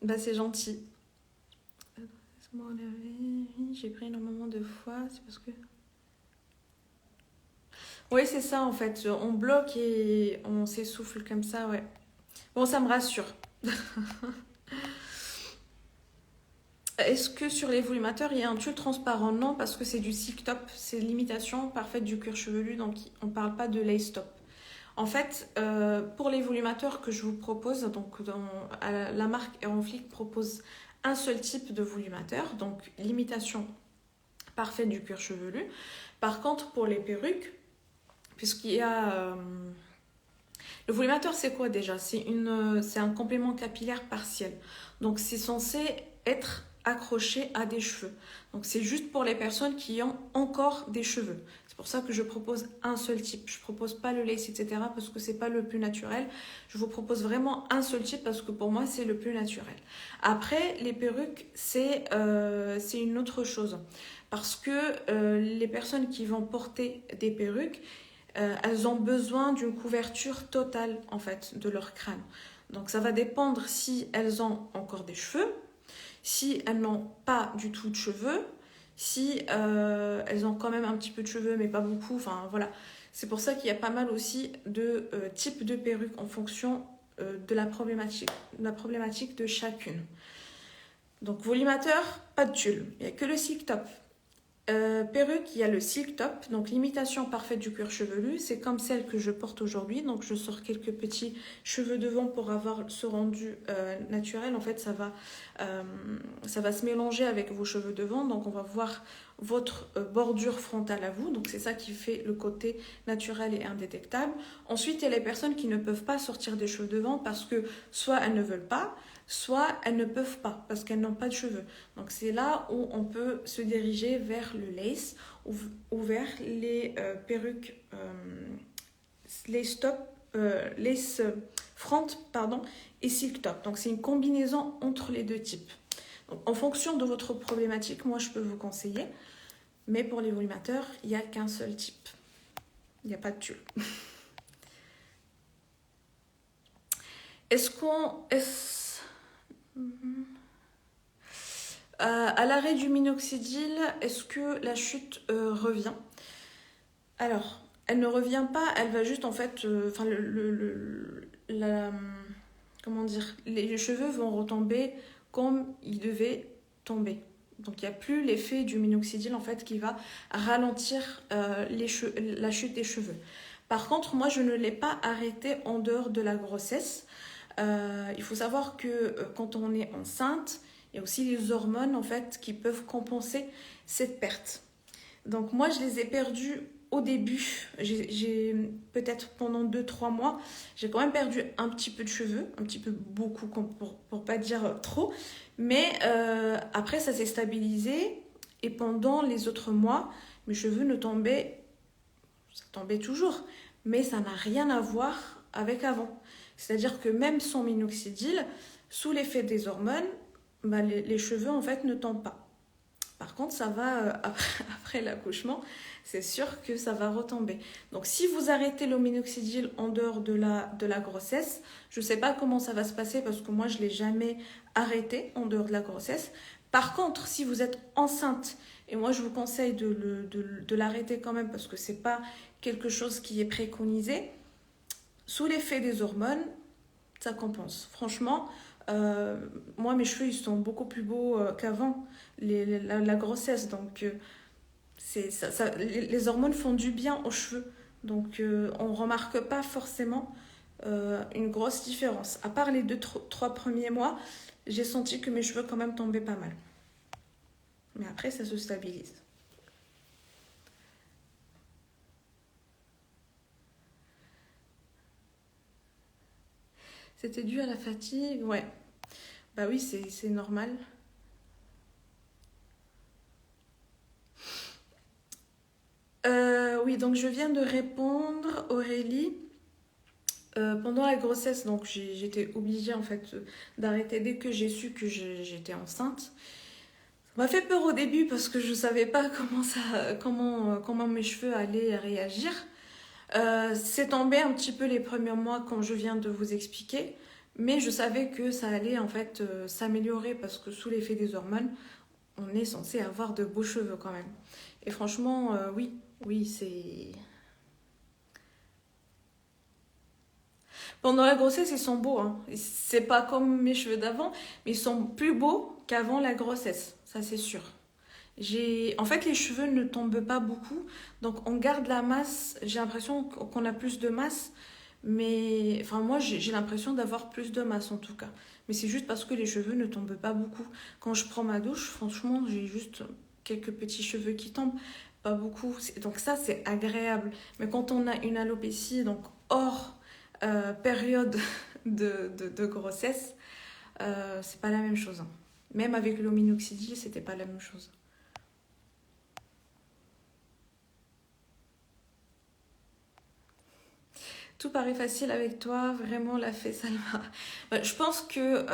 bah c'est gentil. J'ai pris énormément de fois, c'est parce que... Oui, c'est ça en fait. On bloque et on s'essouffle comme ça, ouais. Bon, ça me rassure. Est-ce que sur les volumateurs, il y a un tulle transparent? Non, parce que c'est du silk top. C'est l'imitation parfaite du cuir chevelu, donc on ne parle pas de lace top. En fait, pour les volumateurs que je vous propose, donc la marque Aeronflick propose un seul type de volumateur, donc l'imitation parfaite du cuir chevelu. Par contre, pour les perruques, puisqu'il y a... le volumateur, c'est quoi déjà? C'est un complément capillaire partiel. Donc, c'est censé être accroché à des cheveux. Donc, c'est juste pour les personnes qui ont encore des cheveux. C'est pour ça que je propose un seul type. Je ne propose pas le lace, etc. parce que ce n'est pas le plus naturel. Je vous propose vraiment un seul type parce que pour moi, c'est le plus naturel. Après, les perruques, c'est une autre chose. Parce que les personnes qui vont porter des perruques, elles ont besoin d'une couverture totale en fait de leur crâne. Donc ça va dépendre si elles ont encore des cheveux, si elles n'ont pas du tout de cheveux, si elles ont quand même un petit peu de cheveux mais pas beaucoup, enfin voilà. C'est pour ça qu'il y a pas mal aussi de types de perruques en fonction de la problématique de chacune. Donc volumateur, pas de tulle, il n'y a que le silk top. Perruque, il y a le silk top, donc l'imitation parfaite du cuir chevelu, c'est comme celle que je porte aujourd'hui, donc je sors quelques petits cheveux devant pour avoir ce rendu naturel. En fait, ça va se mélanger avec vos cheveux devant, donc on va voir votre bordure frontale à vous, donc c'est ça qui fait le côté naturel et indétectable. Ensuite, il y a les personnes qui ne peuvent pas sortir des cheveux devant parce que soit elles ne veulent pas, soit elles ne peuvent pas parce qu'elles n'ont pas de cheveux. Donc c'est là où on peut se diriger vers le lace ou vers les perruques lace top, lace front pardon, et silk top. Donc c'est une combinaison entre les deux types. Donc, en fonction de votre problématique, moi je peux vous conseiller, mais pour les volumateurs, il n'y a qu'un seul type. Il n'y a pas de tulle. À l'arrêt du minoxidil, est-ce que la chute revient? Alors, elle ne revient pas, elle va juste en fait, comment dire, les cheveux vont retomber comme ils devaient tomber. Donc il n'y a plus l'effet du minoxidil en fait qui va ralentir la chute des cheveux. Par contre, moi je ne l'ai pas arrêté en dehors de la grossesse. Il faut savoir que quand on est enceinte, il y a aussi les hormones en fait qui peuvent compenser cette perte. Donc moi je les ai perdus au début. J'ai peut-être pendant 2-3 mois, j'ai quand même perdu un petit peu de cheveux, un petit peu beaucoup pour pas dire trop. Mais après ça s'est stabilisé et pendant les autres mois, mes cheveux ne tombaient, ça tombait toujours, mais ça n'a rien à voir avec avant. C'est-à-dire que même sans minoxidil, sous l'effet des hormones, bah, les cheveux en fait ne tombent pas. Par contre, ça va après l'accouchement, c'est sûr que ça va retomber. Donc si vous arrêtez le minoxidil en dehors de la grossesse, je ne sais pas comment ça va se passer parce que moi je ne l'ai jamais arrêté en dehors de la grossesse. Par contre, si vous êtes enceinte, et moi je vous conseille de l'arrêter quand même parce que ce n'est pas quelque chose qui est préconisé, sous l'effet des hormones, ça compense. Franchement, moi mes cheveux ils sont beaucoup plus beaux qu'avant la grossesse. Donc les hormones font du bien aux cheveux. Donc on ne remarque pas forcément une grosse différence. À part les 2-3 premiers mois, j'ai senti que mes cheveux quand même tombaient pas mal. Mais après ça se stabilise. C'était dû à la fatigue, ouais. Bah oui, c'est normal. Oui, donc je viens de répondre, Aurélie. Pendant la grossesse, donc j'étais obligée en fait d'arrêter dès que j'ai su que j'étais enceinte. Ça m'a fait peur au début parce que je savais pas comment mes cheveux allaient réagir. C'est tombé un petit peu les premiers mois comme je viens de vous expliquer, mais je savais que ça allait en fait s'améliorer parce que sous l'effet des hormones, on est censé avoir de beaux cheveux quand même. Et franchement, oui, c'est... Pendant la grossesse, ils sont beaux, hein. C'est pas comme mes cheveux d'avant, mais ils sont plus beaux qu'avant la grossesse, ça c'est sûr. En fait, les cheveux ne tombent pas beaucoup, donc on garde la masse. J'ai l'impression qu'on a plus de masse, mais enfin moi j'ai l'impression d'avoir plus de masse en tout cas. Mais c'est juste parce que les cheveux ne tombent pas beaucoup. Quand je prends ma douche, franchement, j'ai juste quelques petits cheveux qui tombent, pas beaucoup. Donc ça c'est agréable. Mais quand on a une alopécie, donc hors période de grossesse, c'est pas la même chose, hein. Même avec le minoxidil, c'était pas la même chose. Tout paraît facile avec toi, vraiment la fée Salma. Je pense que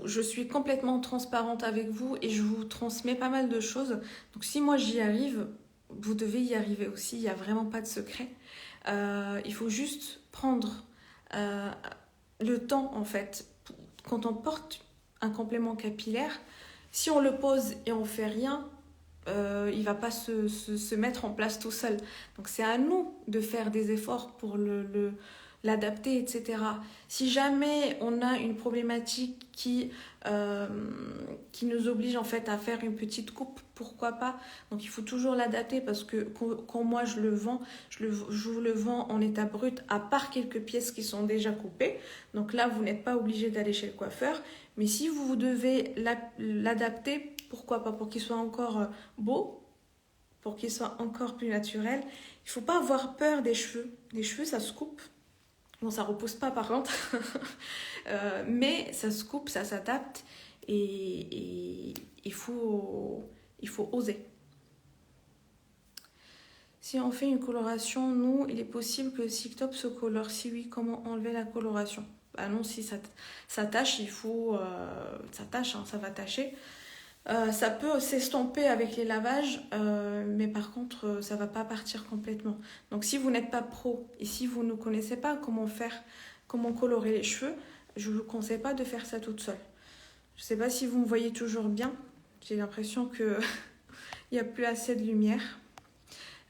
je suis complètement transparente avec vous et je vous transmets pas mal de choses. Donc si moi j'y arrive, vous devez y arriver aussi. Il n'y a vraiment pas de secret. Il faut juste prendre le temps en fait. Quand on porte un complément capillaire, si on le pose et on fait rien, il va pas se mettre en place tout seul. Donc c'est à nous de faire des efforts pour l'adapter, etc. Si jamais on a une problématique qui nous oblige en fait à faire une petite coupe, pourquoi pas. Donc il faut toujours l'adapter parce que quand moi je le vends, je vous le vends en état brut, à part quelques pièces qui sont déjà coupées. Donc là, vous n'êtes pas obligé d'aller chez le coiffeur. Mais si vous devez l'adapter, pourquoi pas, pour qu'il soit encore beau, pour qu'il soit encore plus naturel. Il ne faut pas avoir peur des cheveux. Les cheveux, ça se coupe. Bon, ça repousse pas par contre, mais ça se coupe, ça s'adapte et il faut oser. Si on fait une coloration, nous, il est possible que le stick top se colore. Si oui, comment enlever la coloration? Bah non, si ça tâche, il faut... ça tâche, hein, ça va tâcher. Ça peut s'estomper avec les lavages, mais par contre, ça ne va pas partir complètement. Donc si vous n'êtes pas pro et si vous ne connaissez pas comment colorer les cheveux, je ne vous conseille pas de faire ça toute seule. Je ne sais pas si vous me voyez toujours bien. J'ai l'impression qu'il n'y a plus assez de lumière.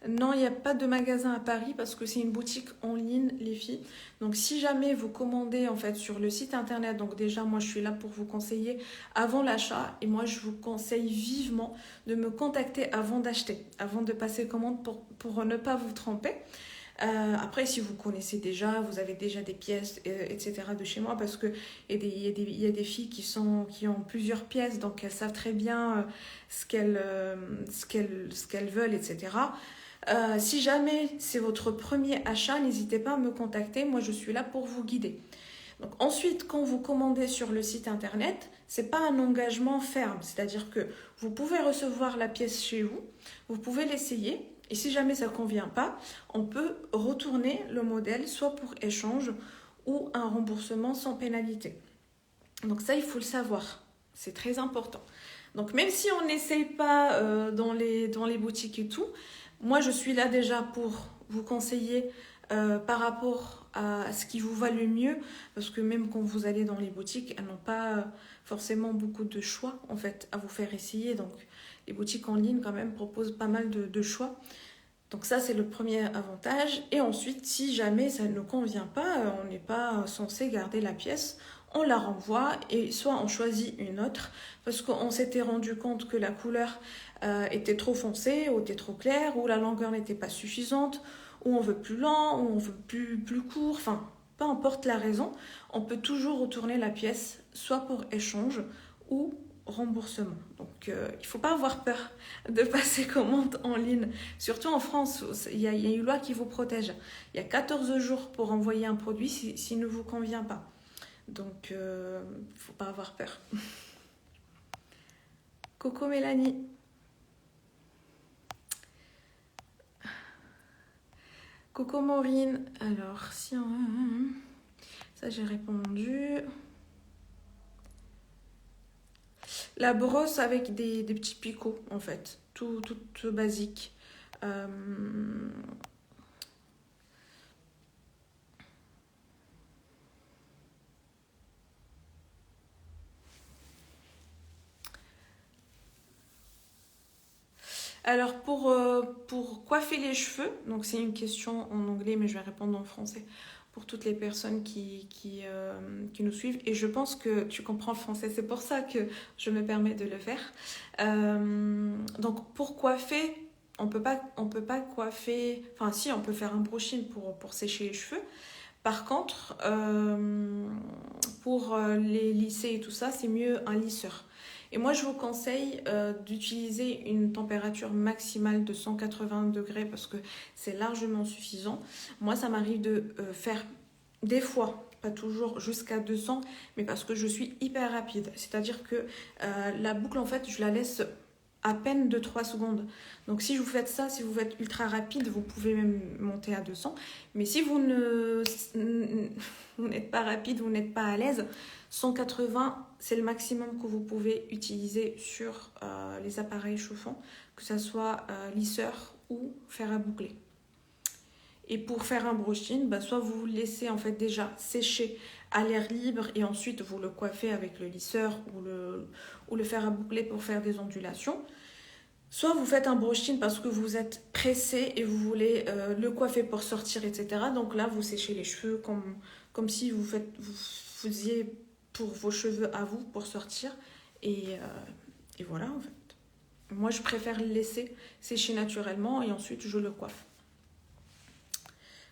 Non, il n'y a pas de magasin à Paris parce que c'est une boutique en ligne, les filles. Donc, si jamais vous commandez en fait sur le site internet, donc déjà, moi, je suis là pour vous conseiller avant l'achat. Et moi, je vous conseille vivement de me contacter avant d'acheter, avant de passer commande pour ne pas vous tromper. Après, si vous connaissez déjà, vous avez déjà des pièces, etc. de chez moi, parce qu'il y a des filles qui ont plusieurs pièces, donc elles savent très bien ce qu'elles veulent, etc. Si jamais c'est votre premier achat, n'hésitez pas à me contacter. Moi, je suis là pour vous guider. Donc, ensuite, quand vous commandez sur le site internet, ce n'est pas un engagement ferme. C'est-à-dire que vous pouvez recevoir la pièce chez vous, vous pouvez l'essayer. Et si jamais ça ne convient pas, on peut retourner le modèle, soit pour échange ou un remboursement sans pénalité. Donc ça, il faut le savoir. C'est très important. Donc même si on n'essaye pas dans les boutiques et tout, moi, je suis là déjà pour vous conseiller par rapport à ce qui vous va le mieux. Parce que même quand vous allez dans les boutiques, elles n'ont pas forcément beaucoup de choix en fait, à vous faire essayer. Donc, les boutiques en ligne, quand même, proposent pas mal de choix. Donc ça, c'est le premier avantage. Et ensuite, si jamais ça ne convient pas, on n'est pas censé garder la pièce. On la renvoie et soit on choisit une autre parce qu'on s'était rendu compte que la couleur était trop foncée ou était trop claire ou la longueur n'était pas suffisante ou on veut plus lent ou on veut plus court. Enfin, peu importe la raison, on peut toujours retourner la pièce soit pour échange ou remboursement. Donc, il ne faut pas avoir peur de passer commande en ligne. Surtout en France, il y a une loi qui vous protège. Il y a 14 jours pour envoyer un produit s'il ne vous convient pas. Donc, il ne faut pas avoir peur. Coco Mélanie. Coco Maureen. Alors, si on... Ça, j'ai répondu. La brosse avec des petits picots, en fait. Tout basique. Alors, pour coiffer les cheveux, donc c'est une question en anglais, mais je vais répondre en français pour toutes les personnes qui nous suivent. Et je pense que tu comprends le français, c'est pour ça que je me permets de le faire. Donc, pour coiffer, on peut pas coiffer... Enfin, si, on peut faire un brushing pour sécher les cheveux. Par contre, pour les lisser et tout ça, c'est mieux un lisseur. Et moi, je vous conseille d'utiliser une température maximale de 180 degrés parce que c'est largement suffisant. Moi, ça m'arrive de faire des fois, pas toujours, jusqu'à 200, mais parce que je suis hyper rapide. C'est-à-dire que la boucle, en fait, je la laisse à peine de 3 secondes. Donc si vous faites ça, si vous êtes ultra rapide, vous pouvez même monter à 200. Mais si vous n'êtes pas rapide, vous n'êtes pas à l'aise, 180, c'est le maximum que vous pouvez utiliser sur les appareils chauffants, que ce soit lisseur ou fer à boucler. Et pour faire un brushing, soit vous laissez en fait déjà sécher à l'air libre et ensuite vous le coiffez avec le lisseur ou le fer à boucler pour faire des ondulations. Soit vous faites un brushing parce que vous êtes pressé et vous voulez le coiffer pour sortir, etc. Donc là, vous séchez les cheveux comme si vous faisiez pour vos cheveux à vous pour sortir. Et voilà, en fait. Moi, je préfère le laisser sécher naturellement et ensuite je le coiffe.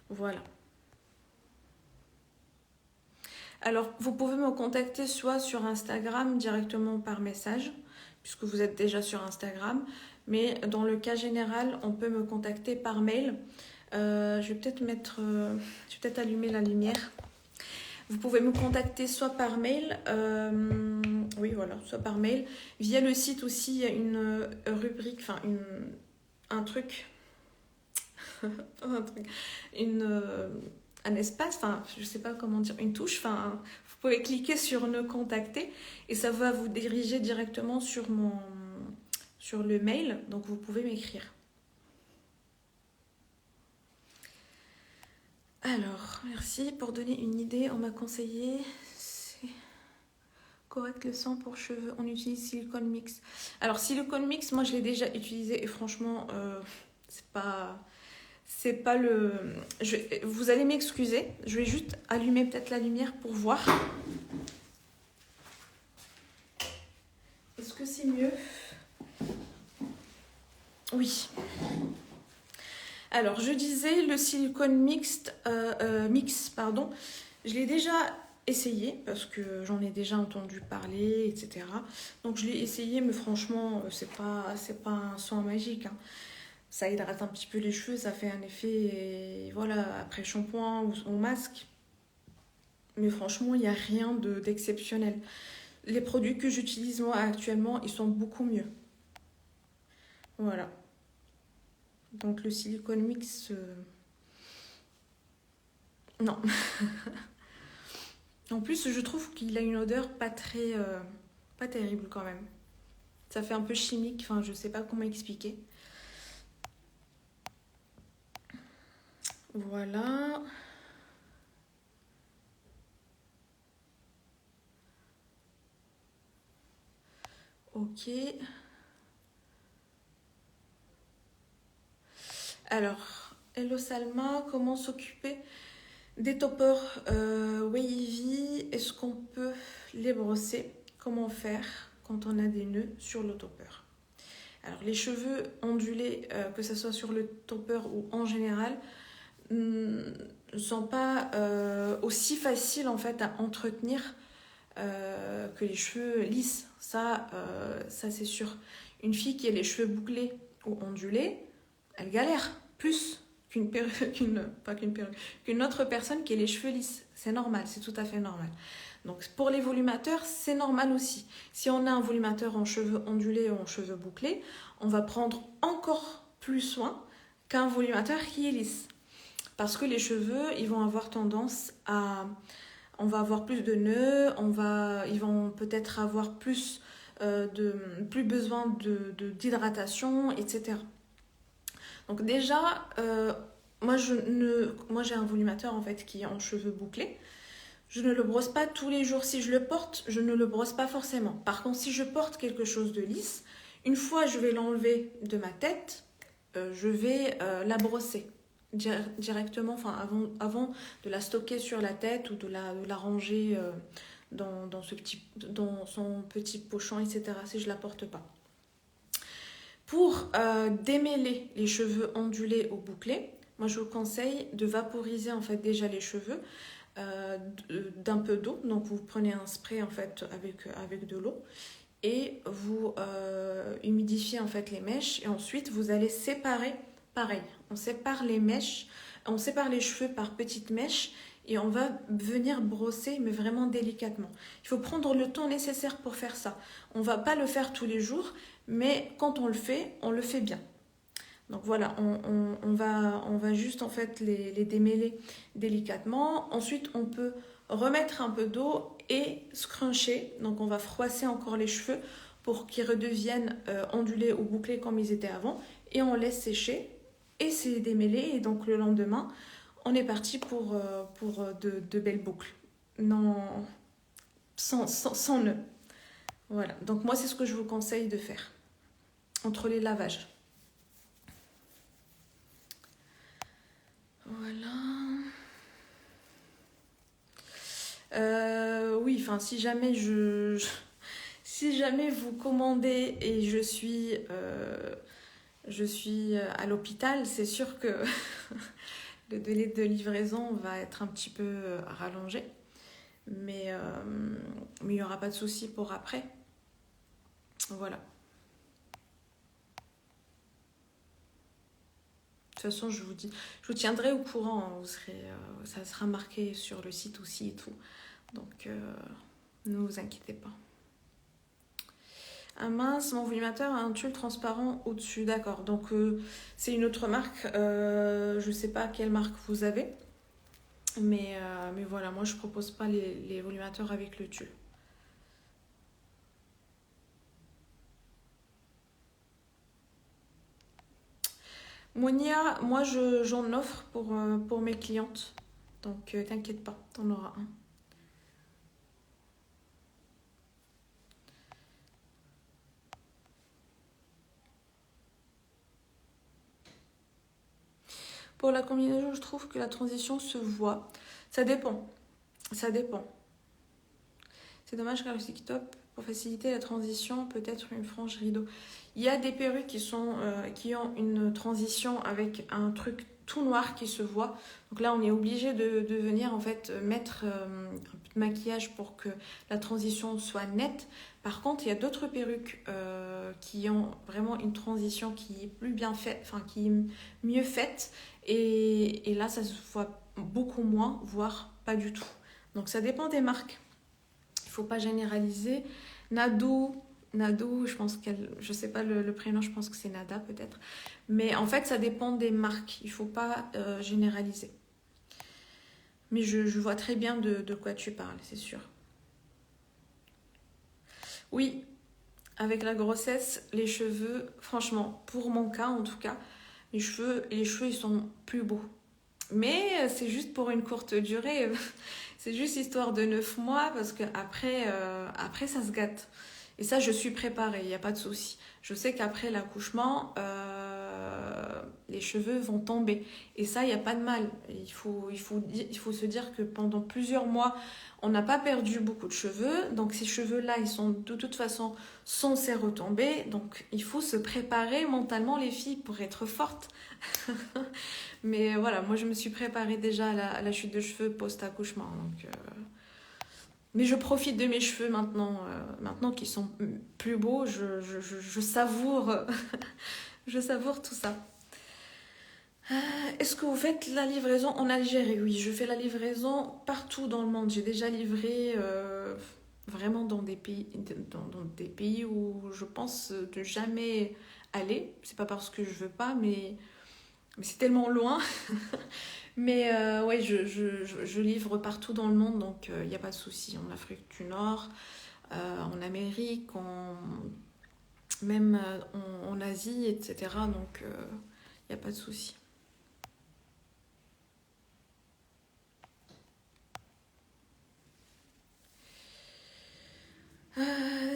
Voilà. Alors, vous pouvez me contacter soit sur Instagram directement par message, puisque vous êtes déjà sur Instagram, mais dans le cas général, on peut me contacter par mail. Je vais peut-être allumer la lumière. Vous pouvez me contacter soit par mail, oui voilà, soit par mail. Via le site aussi, il y a une rubrique, enfin un truc, un truc, un espace, enfin je sais pas comment dire, une touche, enfin vous pouvez cliquer sur ne contacter et ça va vous diriger directement sur le mail, donc vous pouvez m'écrire. Alors, merci pour donner une idée. On m'a conseillé, c'est correct le sang pour cheveux. On utilise silicone mix. Alors, silicone mix, moi je l'ai déjà utilisé et franchement, c'est pas le. Vous allez m'excuser. Je vais juste allumer peut-être la lumière pour voir. Est-ce que c'est mieux? Oui. Alors, je disais le silicone mix, je l'ai déjà essayé parce que j'en ai déjà entendu parler, etc. Donc, je l'ai essayé, mais franchement, c'est pas un soin magique. Hein. Ça hydrate un petit peu les cheveux, ça fait un effet, voilà, après shampoing ou masque. Mais franchement, il n'y a rien d'exceptionnel. Les produits que j'utilise moi actuellement, ils sont beaucoup mieux. Voilà. Donc le silicone mix, non. En plus, je trouve qu'il a une odeur pas terrible quand même. Ça fait un peu chimique, enfin je sais pas comment expliquer. Voilà. Ok. Alors, hello Salma, comment s'occuper des toppers wavy? Est-ce qu'on peut les brosser? Comment faire quand on a des nœuds sur le topper? Alors, les cheveux ondulés, que ce soit sur le topper ou en général, ne sont pas aussi faciles en fait à entretenir que les cheveux lisses. Ça c'est sûr. Une fille qui a les cheveux bouclés ou ondulés, elle galère plus qu'une autre personne qui a les cheveux lisses. C'est normal, c'est tout à fait normal. Donc pour les volumateurs, c'est normal aussi. Si on a un volumateur en cheveux ondulés ou en cheveux bouclés, on va prendre encore plus soin qu'un volumateur qui est lisse. Parce que les cheveux, ils vont avoir tendance à... On va avoir plus de nœuds, ils vont peut-être avoir plus besoin d'hydratation, etc. Donc déjà, moi j'ai un volumateur en fait qui est en cheveux bouclés. Je ne le brosse pas tous les jours. Si je le porte, je ne le brosse pas forcément. Par contre, si je porte quelque chose de lisse, une fois je vais l'enlever de ma tête, je vais la brosser directement, enfin avant de la stocker sur la tête ou de la ranger dans son petit pochon, etc. si je ne la porte pas. Pour démêler les cheveux ondulés ou bouclés, moi je vous conseille de vaporiser en fait déjà les cheveux d'un peu d'eau. Donc vous prenez un spray en fait avec de l'eau et vous humidifiez en fait les mèches et ensuite vous allez séparer. Pareil, on sépare les mèches, on sépare les cheveux par petites mèches et on va venir brosser, mais vraiment délicatement. Il faut prendre le temps nécessaire pour faire ça. On ne va pas le faire tous les jours, mais quand on le fait bien. Donc voilà, on va juste en fait les démêler délicatement. Ensuite, on peut remettre un peu d'eau et scruncher. Donc on va froisser encore les cheveux pour qu'ils redeviennent ondulés ou bouclés comme ils étaient avant. Et on laisse sécher et c'est démêlé. Et donc le lendemain, on est parti pour de belles boucles. Non, sans nœud. Voilà, donc moi c'est ce que je vous conseille de faire. entre les lavages. Voilà. Oui, enfin, si jamais si jamais vous commandez et je suis à l'hôpital, c'est sûr que le délai de livraison va être un petit peu rallongé. Mais il n'y aura pas de souci pour après. Voilà. De toute façon, je vous tiendrai au courant. Hein, ça sera marqué sur le site aussi et tout. Donc, ne vous inquiétez pas. Ah mince, mon volumateur a un tulle transparent au-dessus. D'accord. Donc, c'est une autre marque. Je ne sais pas quelle marque vous avez. Mais voilà, moi, je ne propose pas les volumateurs avec le tulle. Monia, moi j'en offre pour mes clientes. Donc t'inquiète pas, t'en auras un. Pour la combinaison, je trouve que la transition se voit. Ça dépend. Ça dépend. C'est dommage car le stick top, pour faciliter la transition, peut-être une frange rideau. Il y a des perruques qui ont une transition avec un truc tout noir qui se voit. Donc là, on est obligé de venir en fait mettre un peu de maquillage pour que la transition soit nette. Par contre, il y a d'autres perruques qui ont vraiment une transition qui est plus bien faite, enfin qui est mieux faite. Et là, ça se voit beaucoup moins, voire pas du tout. Donc ça dépend des marques. Il faut pas généraliser. Nado, je sais pas le prénom, je pense que c'est Nada peut-être. Mais en fait, ça dépend des marques. Il faut pas généraliser. Mais je vois très bien de quoi tu parles, c'est sûr. Oui, avec la grossesse, les cheveux, franchement, pour mon cas en tout cas, les cheveux ils sont plus beaux. Mais c'est juste pour une courte durée. C'est juste histoire de 9 mois parce que après ça se gâte. Et ça, je suis préparée, il n'y a pas de souci. Je sais qu'après l'accouchement, les cheveux vont tomber. Et ça, il n'y a pas de mal. Il faut se dire que pendant plusieurs mois, on n'a pas perdu beaucoup de cheveux. Donc ces cheveux-là, ils sont de toute façon censés retomber. Donc il faut se préparer mentalement, les filles, pour être fortes. Mais voilà, moi je me suis préparée déjà à la chute de cheveux post-accouchement. Mais je profite de mes cheveux maintenant qu'ils sont plus beaux, je savoure, je savoure tout ça. Est-ce que vous faites la livraison en Algérie? Oui, je fais la livraison partout dans le monde. J'ai déjà livré vraiment dans dans des pays où je pense de jamais aller. C'est pas parce que je veux pas, mais c'est tellement loin. Mais ouais, je livre partout dans le monde, donc il n'y a pas de souci. En Afrique du Nord, en Amérique, même en Asie, etc. Donc il n'y a pas de souci.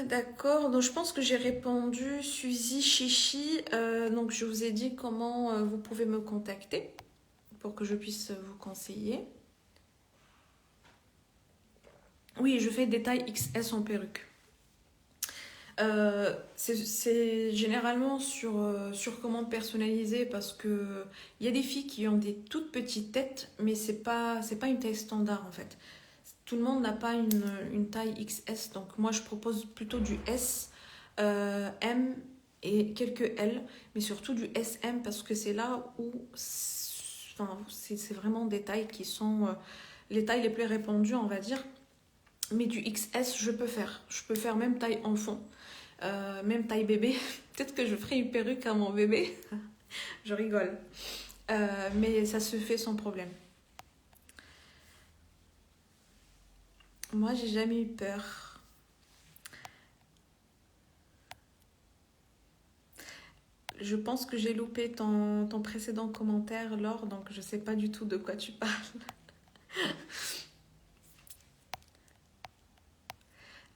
D'accord, donc je pense que j'ai répondu Suzy Chichi. Donc je vous ai dit comment vous pouvez me contacter pour que je puisse vous conseiller. Oui, je fais des tailles XS en perruque. C'est généralement sur commande personnalisée parce que il y a des filles qui ont des toutes petites têtes, mais c'est pas une taille standard en fait. Tout le monde n'a pas une taille XS, donc moi je propose plutôt du S, M et quelques L, mais surtout du SM parce que c'est là où enfin, c'est vraiment des tailles qui sont les tailles les plus répandues, on va dire. Mais du XS, je peux faire. Je peux faire même taille enfant. Même taille bébé. Peut-être que je ferai une perruque à mon bébé. Je rigole. Mais ça se fait sans problème. Moi, j'ai jamais eu peur. Je pense que j'ai loupé ton précédent commentaire, Laure, donc je sais pas du tout de quoi tu parles.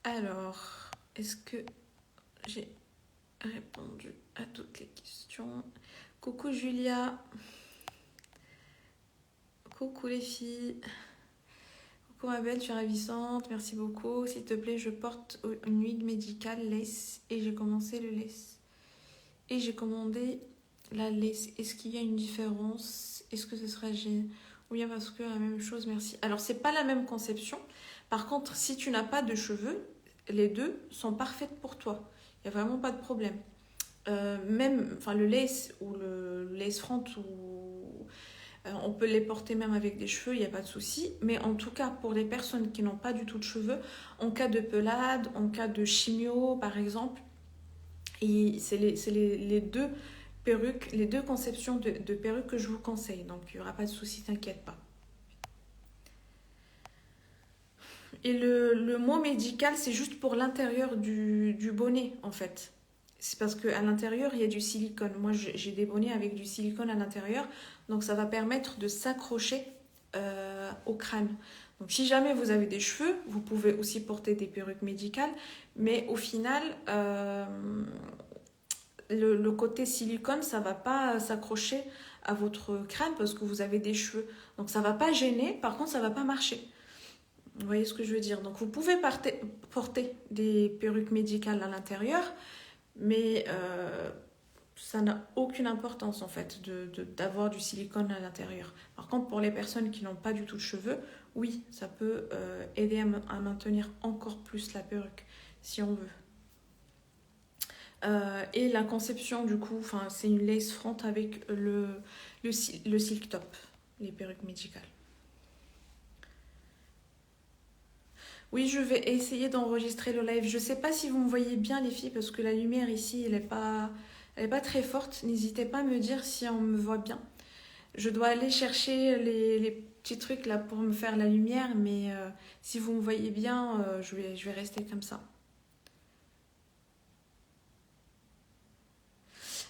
Alors, est-ce que j'ai répondu à toutes les questions. Coucou Julia. Coucou les filles. Coucou ma belle, tu es ravissante. Merci beaucoup. S'il te plaît, je porte une wig médicale lace et j'ai commencé le lace. Et j'ai commandé la lace. Est-ce qu'il y a une différence? Est-ce que ce sera gênant? Ou bien parce que la même chose, merci. Alors, c'est pas la même conception. Par contre, si tu n'as pas de cheveux, les deux sont parfaites pour toi. Il n'y a vraiment pas de problème. Même le lace ou le lace front, on peut les porter même avec des cheveux, il n'y a pas de souci. Mais en tout cas, pour les personnes qui n'ont pas du tout de cheveux, en cas de pelade, en cas de chimio, par exemple, et c'est les deux perruques, les deux conceptions de perruques que je vous conseille. Donc, il n'y aura pas de souci, t'inquiète pas. Et le mot médical, c'est juste pour l'intérieur du bonnet, en fait. C'est parce qu'à l'intérieur, il y a du silicone. Moi, j'ai des bonnets avec du silicone à l'intérieur. Donc, ça va permettre de s'accrocher au crâne. Donc, si jamais vous avez des cheveux, vous pouvez aussi porter des perruques médicales. Mais au final, le côté silicone, ça ne va pas s'accrocher à votre crâne parce que vous avez des cheveux. Donc, ça ne va pas gêner. Par contre, ça ne va pas marcher. Vous voyez ce que je veux dire? Donc, vous pouvez porter des perruques médicales à l'intérieur, mais ça n'a aucune importance, en fait, d'avoir du silicone à l'intérieur. Par contre, pour les personnes qui n'ont pas du tout de cheveux, oui, ça peut aider à maintenir encore plus la perruque, si on veut. Et la conception, du coup, c'est une lace front avec le silk top, les perruques médicales. Oui, je vais essayer d'enregistrer le live. Je ne sais pas si vous me voyez bien, les filles, parce que la lumière ici, elle n'est pas très forte. N'hésitez pas à me dire si on me voit bien. Je dois aller chercher les petits trucs là pour me faire la lumière, mais si vous me voyez bien, je vais rester comme ça.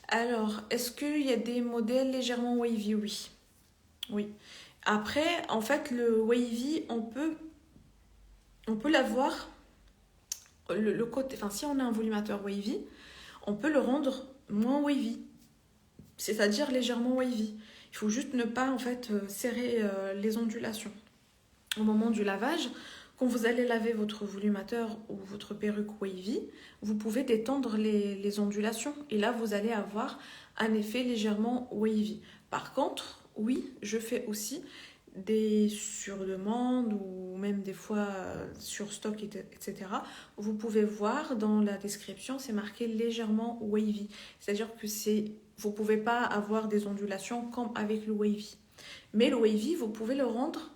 Alors, est-ce qu'il y a des modèles légèrement wavy? Oui. Oui. Après, en fait, le wavy, on peut l'avoir, le côté, si on a un volumateur wavy, on peut le rendre moins wavy, c'est-à-dire légèrement wavy. Il faut juste ne pas en fait serrer les ondulations. Au moment du lavage, quand vous allez laver votre volumateur ou votre perruque wavy, vous pouvez détendre les ondulations et là vous allez avoir un effet légèrement wavy. Par contre, oui, je fais aussi des sur-demande ou même des fois sur stock, etc. Vous pouvez voir dans la description, c'est marqué légèrement wavy. C'est-à-dire que vous ne pouvez pas avoir des ondulations comme avec le wavy. Mais le wavy, vous pouvez le rendre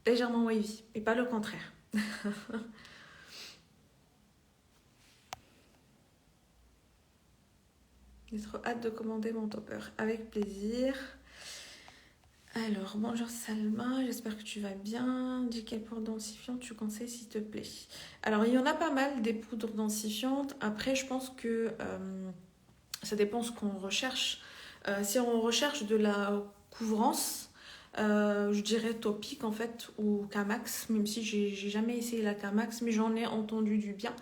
légèrement wavy et pas le contraire. J'ai trop hâte de commander mon topper. Avec plaisir. Alors, bonjour Salma, j'espère que tu vas bien. Dis quelle poudre densifiante tu conseilles s'il te plaît. Alors, il y en a pas mal des poudres densifiantes. Après, je pense que ça dépend ce qu'on recherche. Si on recherche de la couvrance, je dirais Topic en fait ou Kamax, même si j'ai jamais essayé la Kamax, mais j'en ai entendu du bien.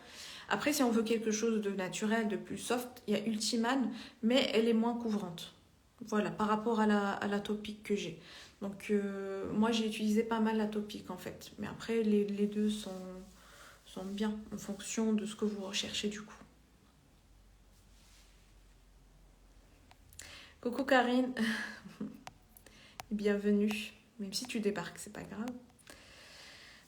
Après, si on veut quelque chose de naturel, de plus soft, il y a Ultiman, mais elle est moins couvrante. Voilà, par rapport à la Topic que j'ai. Donc, moi, j'ai utilisé pas mal la Topic en fait. Mais après, les deux sont bien en fonction de ce que vous recherchez du coup. Coucou Karine, bienvenue. Même si tu débarques, c'est pas grave.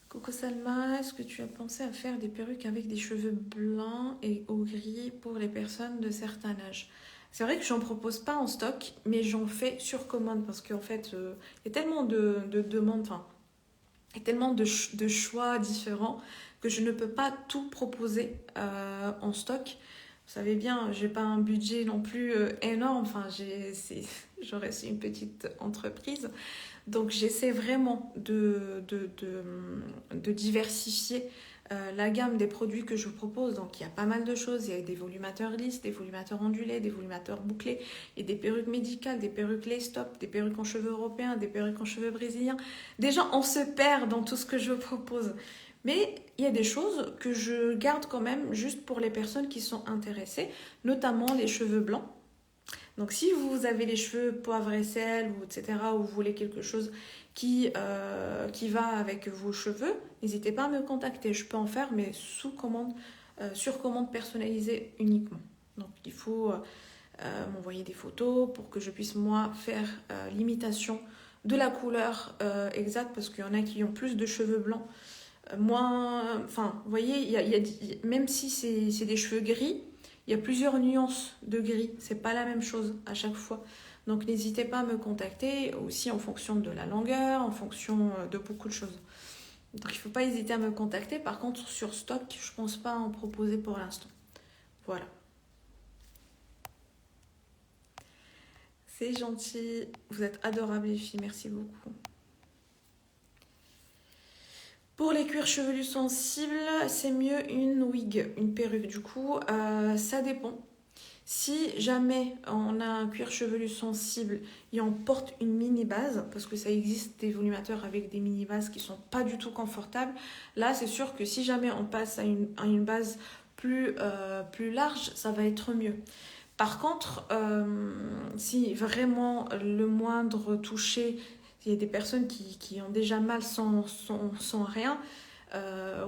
Coucou Salma, est-ce que tu as pensé à faire des perruques avec des cheveux blancs et au gris pour les personnes de certain âge? C'est vrai que j'en propose pas en stock, mais j'en fais sur commande parce qu'en fait, il y a tellement de demandes, il y a tellement de choix différents que je ne peux pas tout proposer en stock. Vous savez bien, j'ai pas un budget non plus énorme, je reste une petite entreprise. Donc j'essaie vraiment de diversifier la gamme des produits que je vous propose. Donc il y a pas mal de choses. Il y a des volumateurs lisses, des volumateurs ondulés, des volumateurs bouclés, et des perruques médicales, des perruques lace top, des perruques en cheveux européens, des perruques en cheveux brésiliens. Déjà, on se perd dans tout ce que je propose. Mais il y a des choses que je garde quand même juste pour les personnes qui sont intéressées, notamment les cheveux blancs. Donc si vous avez les cheveux poivre et sel, ou etc., ou vous voulez quelque chose qui va avec vos cheveux, n'hésitez pas à me contacter. Je peux en faire, mais sous commande, sur commande personnalisée uniquement. Donc il faut m'envoyer des photos pour que je puisse moi faire l'imitation de la couleur exacte, parce qu'il y en a qui ont plus de cheveux blancs, moins... Enfin, vous voyez, même si c'est des cheveux gris, il y a plusieurs nuances de gris. C'est pas la même chose à chaque fois. Donc n'hésitez pas à me contacter aussi en fonction de la longueur, en fonction de beaucoup de choses. Donc il ne faut pas hésiter à me contacter. Par contre, sur stock, je ne pense pas en proposer pour l'instant. Voilà. C'est gentil. Vous êtes adorables les filles. Merci beaucoup. Pour les cuirs chevelus sensibles, c'est mieux une wig, une perruque. Du coup, ça dépend. Si jamais on a un cuir chevelu sensible et on porte une mini base, parce que ça existe des volumateurs avec des mini bases qui sont pas du tout confortables, là c'est sûr que si jamais on passe à une base plus large, ça va être mieux. Par contre, si vraiment le moindre toucher, il y a des personnes qui ont déjà mal sans rien,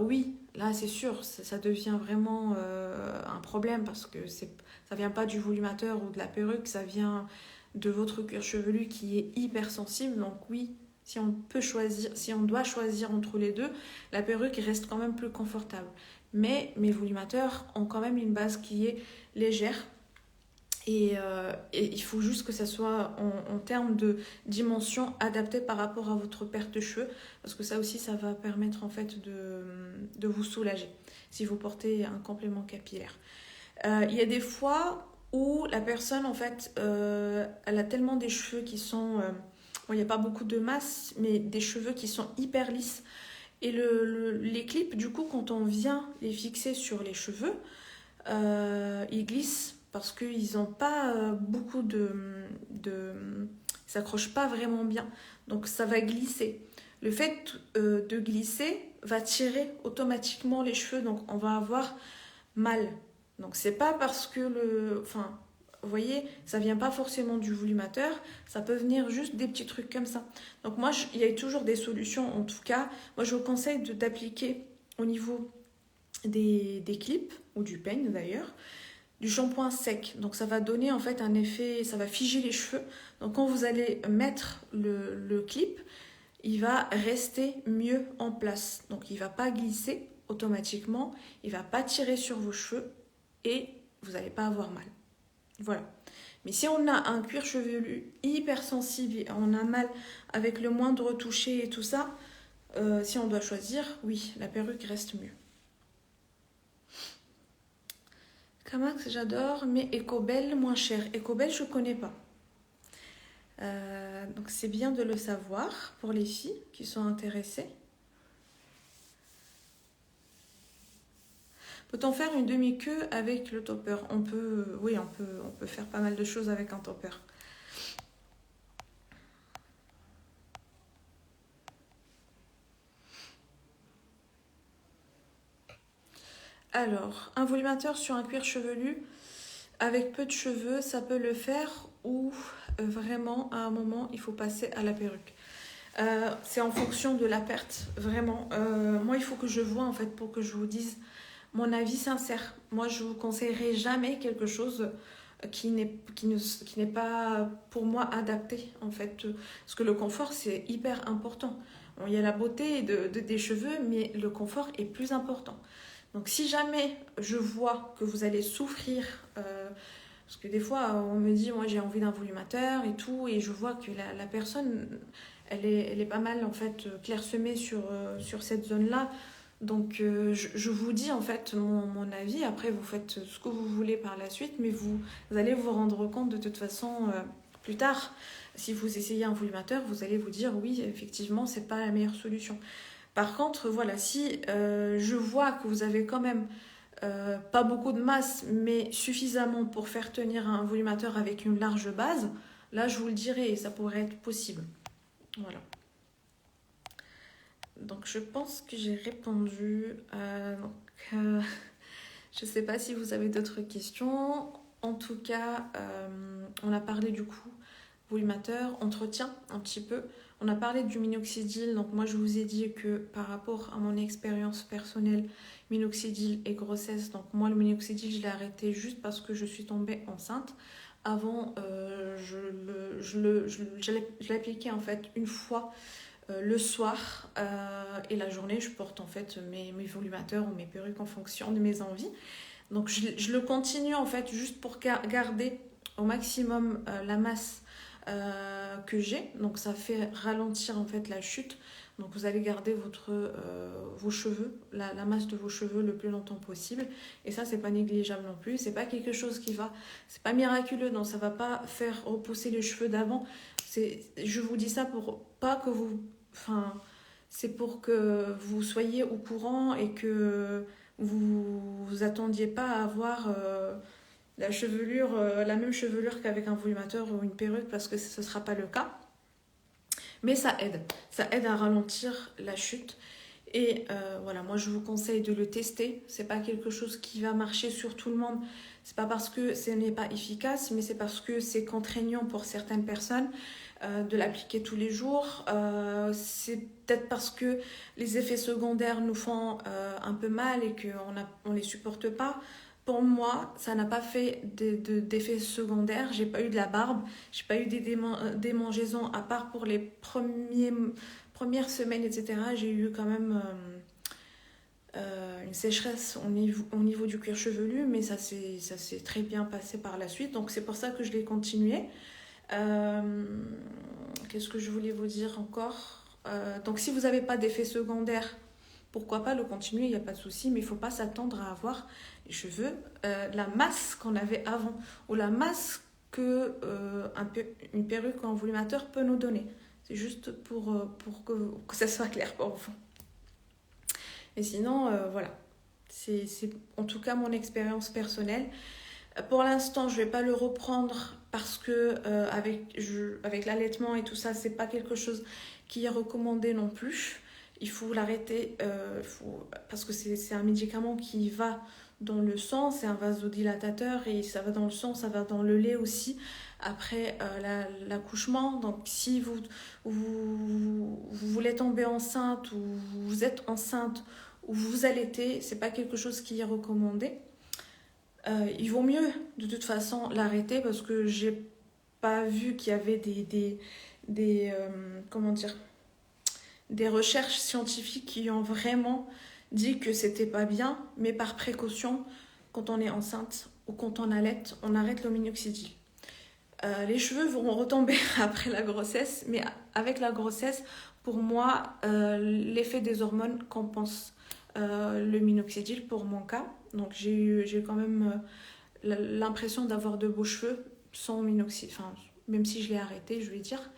oui, là c'est sûr, ça devient vraiment un problème, parce que ça vient pas du volumateur ou de la perruque, ça vient de votre cuir chevelu qui est hyper sensible. Donc oui, si on doit choisir entre les deux, la perruque reste quand même plus confortable. Mais mes volumateurs ont quand même une base qui est légère. Et il faut juste que ça soit en termes de dimension adaptée par rapport à votre perte de cheveux, parce que ça aussi, ça va permettre en fait de vous soulager si vous portez un complément capillaire. Il y a des fois où la personne en fait elle a tellement des cheveux qui sont bon, il n'y a pas beaucoup de masse, mais des cheveux qui sont hyper lisses, et les clips, du coup, quand on vient les fixer sur les cheveux, ils glissent, parce qu'ils n'ont pas beaucoup ils s'accrochent pas vraiment bien, donc ça va glisser. Le fait de glisser va tirer automatiquement les cheveux, donc on va avoir mal. Donc c'est pas parce que enfin, vous voyez, ça vient pas forcément du volumateur, ça peut venir juste des petits trucs comme ça. Donc moi, il y a toujours des solutions. En tout cas, moi je vous conseille d'appliquer au niveau des clips, ou du peigne d'ailleurs, du shampoing sec. Donc ça va donner en fait un effet, ça va figer les cheveux. Donc quand vous allez mettre le clip, il va rester mieux en place. Donc il va pas glisser automatiquement, il va pas tirer sur vos cheveux et vous n'allez pas avoir mal. Voilà. Mais si on a un cuir chevelu hyper sensible et on a mal avec le moindre toucher et tout ça, si on doit choisir, oui, la perruque reste mieux. Kamax, j'adore, mais Ecobel, moins cher. Ecobel, je ne connais pas. Donc c'est bien de le savoir pour les filles qui sont intéressées. Peut-on faire une demi-queue avec le topper? Oui, on peut faire pas mal de choses avec un topper. Alors, un volumateur sur un cuir chevelu avec peu de cheveux, ça peut le faire, ou vraiment à un moment il faut passer à la perruque. C'est en fonction de la perte, vraiment. Moi, il faut que je vois en fait pour que je vous dise mon avis sincère. Moi, je vous conseillerais jamais quelque chose qui n'est pas pour moi adapté en fait, parce que le confort c'est hyper important. Bon, il y a la beauté des cheveux, mais le confort est plus important. Donc si jamais je vois que vous allez souffrir, parce que des fois on me dit moi j'ai envie d'un volumateur et tout, et je vois que la personne elle est pas mal en fait clairsemée sur cette zone là. Donc je vous dis en fait mon avis. Après vous faites ce que vous voulez par la suite, mais vous allez vous rendre compte de toute façon plus tard. Si vous essayez un volumateur, vous allez vous dire oui, effectivement c'est pas la meilleure solution. Par contre, voilà, si je vois que vous avez quand même pas beaucoup de masse, mais suffisamment pour faire tenir un volumateur avec une large base, là, je vous le dirai et ça pourrait être possible. Voilà. Donc, je pense que j'ai répondu. Je ne sais pas si vous avez d'autres questions. En tout cas, on a parlé du coup volumateur, entretien un petit peu. On a parlé du minoxidil. Donc moi, je vous ai dit que par rapport à mon expérience personnelle, minoxidil et grossesse. Donc moi, le minoxidil, je l'ai arrêté juste parce que je suis tombée enceinte. Avant, je l'appliquais en fait une fois le soir et la journée. Je porte en fait mes volumateurs ou mes perruques en fonction de mes envies. Donc je le continue en fait juste pour garder au maximum la masse que j'ai. Donc ça fait ralentir en fait la chute. Donc vous allez garder vos cheveux, la masse de vos cheveux le plus longtemps possible. Et ça, c'est pas négligeable non plus. C'est pas quelque chose c'est pas miraculeux. Non, ça va pas faire repousser les cheveux d'avant. Je vous dis ça pour pas que c'est pour que vous soyez au courant et que vous attendiez pas à avoir la même chevelure qu'avec un volumateur ou une perruque, parce que ce ne sera pas le cas. Mais ça aide à ralentir la chute. Et voilà, moi je vous conseille de le tester. C'est pas quelque chose qui va marcher sur tout le monde. C'est pas parce que ce n'est pas efficace, mais c'est parce que c'est contraignant pour certaines personnes de l'appliquer tous les jours. C'est peut-être parce que les effets secondaires nous font un peu mal et qu'on les supporte pas. Pour moi, ça n'a pas fait d'effets secondaires. J'ai pas eu de la barbe, j'ai pas eu des démangeaisons, à part pour les premières semaines, etc. J'ai eu quand même une sécheresse au niveau du cuir chevelu, mais ça s'est très bien passé par la suite. Donc c'est pour ça que je l'ai continué. Qu'est-ce que je voulais vous dire encore donc si vous n'avez pas d'effet secondaire, pourquoi pas le continuer, il n'y a pas de souci, mais il ne faut pas s'attendre à avoir les cheveux, la masse qu'on avait avant, ou la masse que une perruque ou un volumateur peut nous donner. C'est juste pour que ça soit clair pour vous. Et sinon, voilà. C'est en tout cas mon expérience personnelle. Pour l'instant, je ne vais pas le reprendre parce que avec l'allaitement et tout ça, c'est pas quelque chose qui est recommandé non plus. Il faut l'arrêter parce que c'est un médicament qui va dans le sang, c'est un vasodilatateur et ça va dans le sang, ça va dans le lait aussi après l'accouchement. Donc si vous voulez tomber enceinte ou vous êtes enceinte ou vous allaitez, c'est pas quelque chose qui est recommandé. Il vaut mieux de toute façon l'arrêter parce que j'ai pas vu qu'il y avait des recherches scientifiques qui ont vraiment dit que c'était pas bien, mais par précaution, quand on est enceinte ou quand on allaite, on arrête le minoxidil. Les cheveux vont retomber après la grossesse, mais avec la grossesse, pour moi, l'effet des hormones compense le minoxidil pour mon cas. Donc j'ai quand même l'impression d'avoir de beaux cheveux sans minoxidil, même si je l'ai arrêté, je vais dire.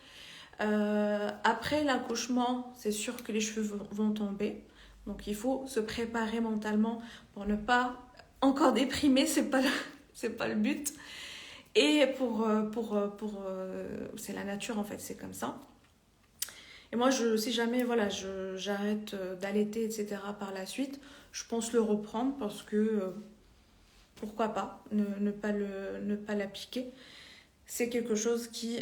Après l'accouchement, c'est sûr que les cheveux vont tomber. Donc il faut se préparer mentalement pour ne pas encore déprimer, c'est pas le but. Et c'est la nature en fait, c'est comme ça. Et moi, si jamais j'arrête d'allaiter, etc. par la suite, je pense le reprendre parce que pourquoi pas ne pas l'appliquer. C'est quelque chose qui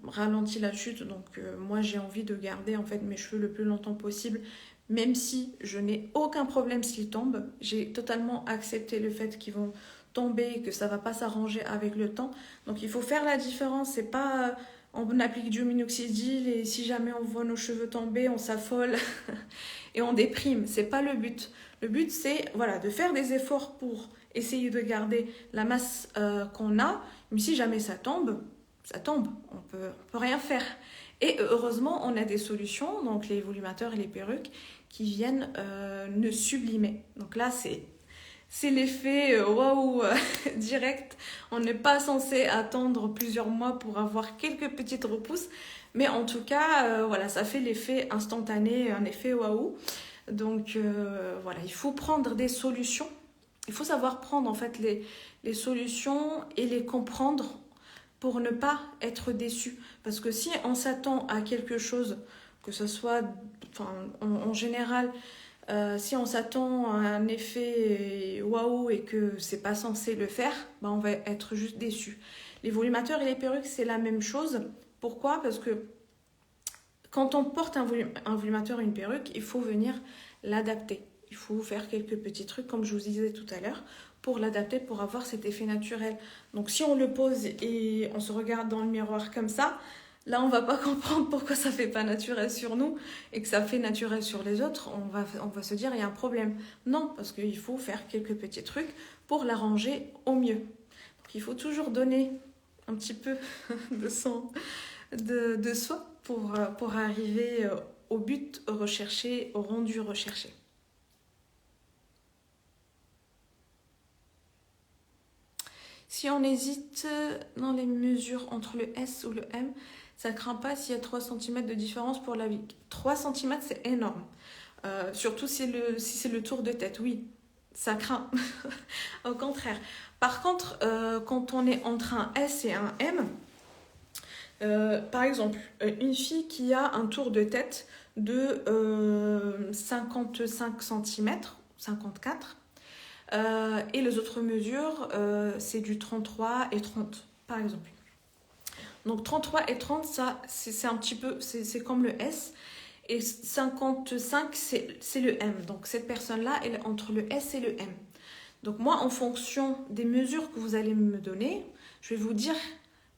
ralentit la chute. Donc moi, j'ai envie de garder en fait mes cheveux le plus longtemps possible, même si je n'ai aucun problème s'ils tombent. J'ai totalement accepté le fait qu'ils vont tomber, que ça va pas s'arranger avec le temps. Donc il faut faire la différence. C'est pas on applique du minoxidil et si jamais on voit nos cheveux tomber, on s'affole et on déprime. C'est pas le but. Le but, c'est de faire des efforts pour essayer de garder la masse qu'on a. Mais si jamais ça tombe. On peut rien faire. Et heureusement, on a des solutions, donc les volumateurs et les perruques, qui viennent nous sublimer. Donc là, c'est l'effet waouh direct. On n'est pas censé attendre plusieurs mois pour avoir quelques petites repousses. Mais en tout cas, voilà, ça fait l'effet instantané, un effet waouh. Donc voilà, il faut prendre des solutions. Il faut savoir prendre en fait les solutions et les comprendre pour ne pas être déçu. Parce que si on s'attend à quelque chose, que ce soit enfin, en général, si on s'attend à un effet waouh et que c'est pas censé le faire, bah on va être juste déçu. Les volumateurs et les perruques, c'est la même chose. Pourquoi? Parce que quand on porte un volumateur et une perruque, il faut venir l'adapter. Il faut faire quelques petits trucs, comme je vous disais tout à l'heure, pour l'adapter, pour avoir cet effet naturel. Donc si on le pose et on se regarde dans le miroir comme ça, là on va pas comprendre pourquoi ça fait pas naturel sur nous et que ça fait naturel sur les autres. On va se dire il y a un problème. Non, parce qu'il faut faire quelques petits trucs pour l'arranger au mieux. Donc il faut toujours donner un petit peu de soi pour arriver au but recherché, au rendu recherché. Si on hésite dans les mesures entre le S ou le M, ça ne craint pas s'il y a 3 cm de différence pour la vie. 3 cm, c'est énorme. Surtout si c'est le tour de tête, oui, ça craint. Au contraire. Par contre, quand on est entre un S et un M, par exemple, une fille qui a un tour de tête de 55 cm, 54, et les autres mesures, c'est du 33 et 30, par exemple. Donc 33 et 30, ça, c'est un petit peu, c'est comme le S. Et 55, c'est le M. Donc cette personne-là, elle est entre le S et le M. Donc moi, en fonction des mesures que vous allez me donner, je vais vous dire,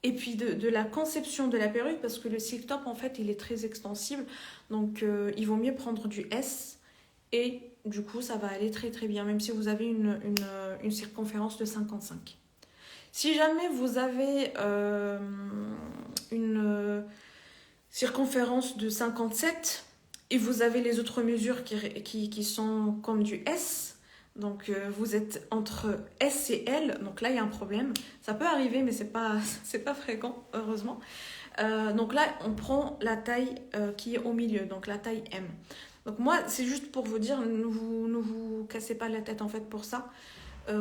et puis de la conception de la perruque, parce que le silk top, en fait, il est très extensible. Donc il vaut mieux prendre du S. Et du coup, ça va aller très très bien, même si vous avez une circonférence de 55. Si jamais vous avez une circonférence de 57 et vous avez les autres mesures qui sont comme du S, donc vous êtes entre S et L, donc là il y a un problème. Ça peut arriver, mais c'est pas fréquent, heureusement. Donc là, on prend la taille qui est au milieu, donc la taille M. Donc moi, c'est juste pour vous dire, ne vous cassez pas la tête en fait pour ça.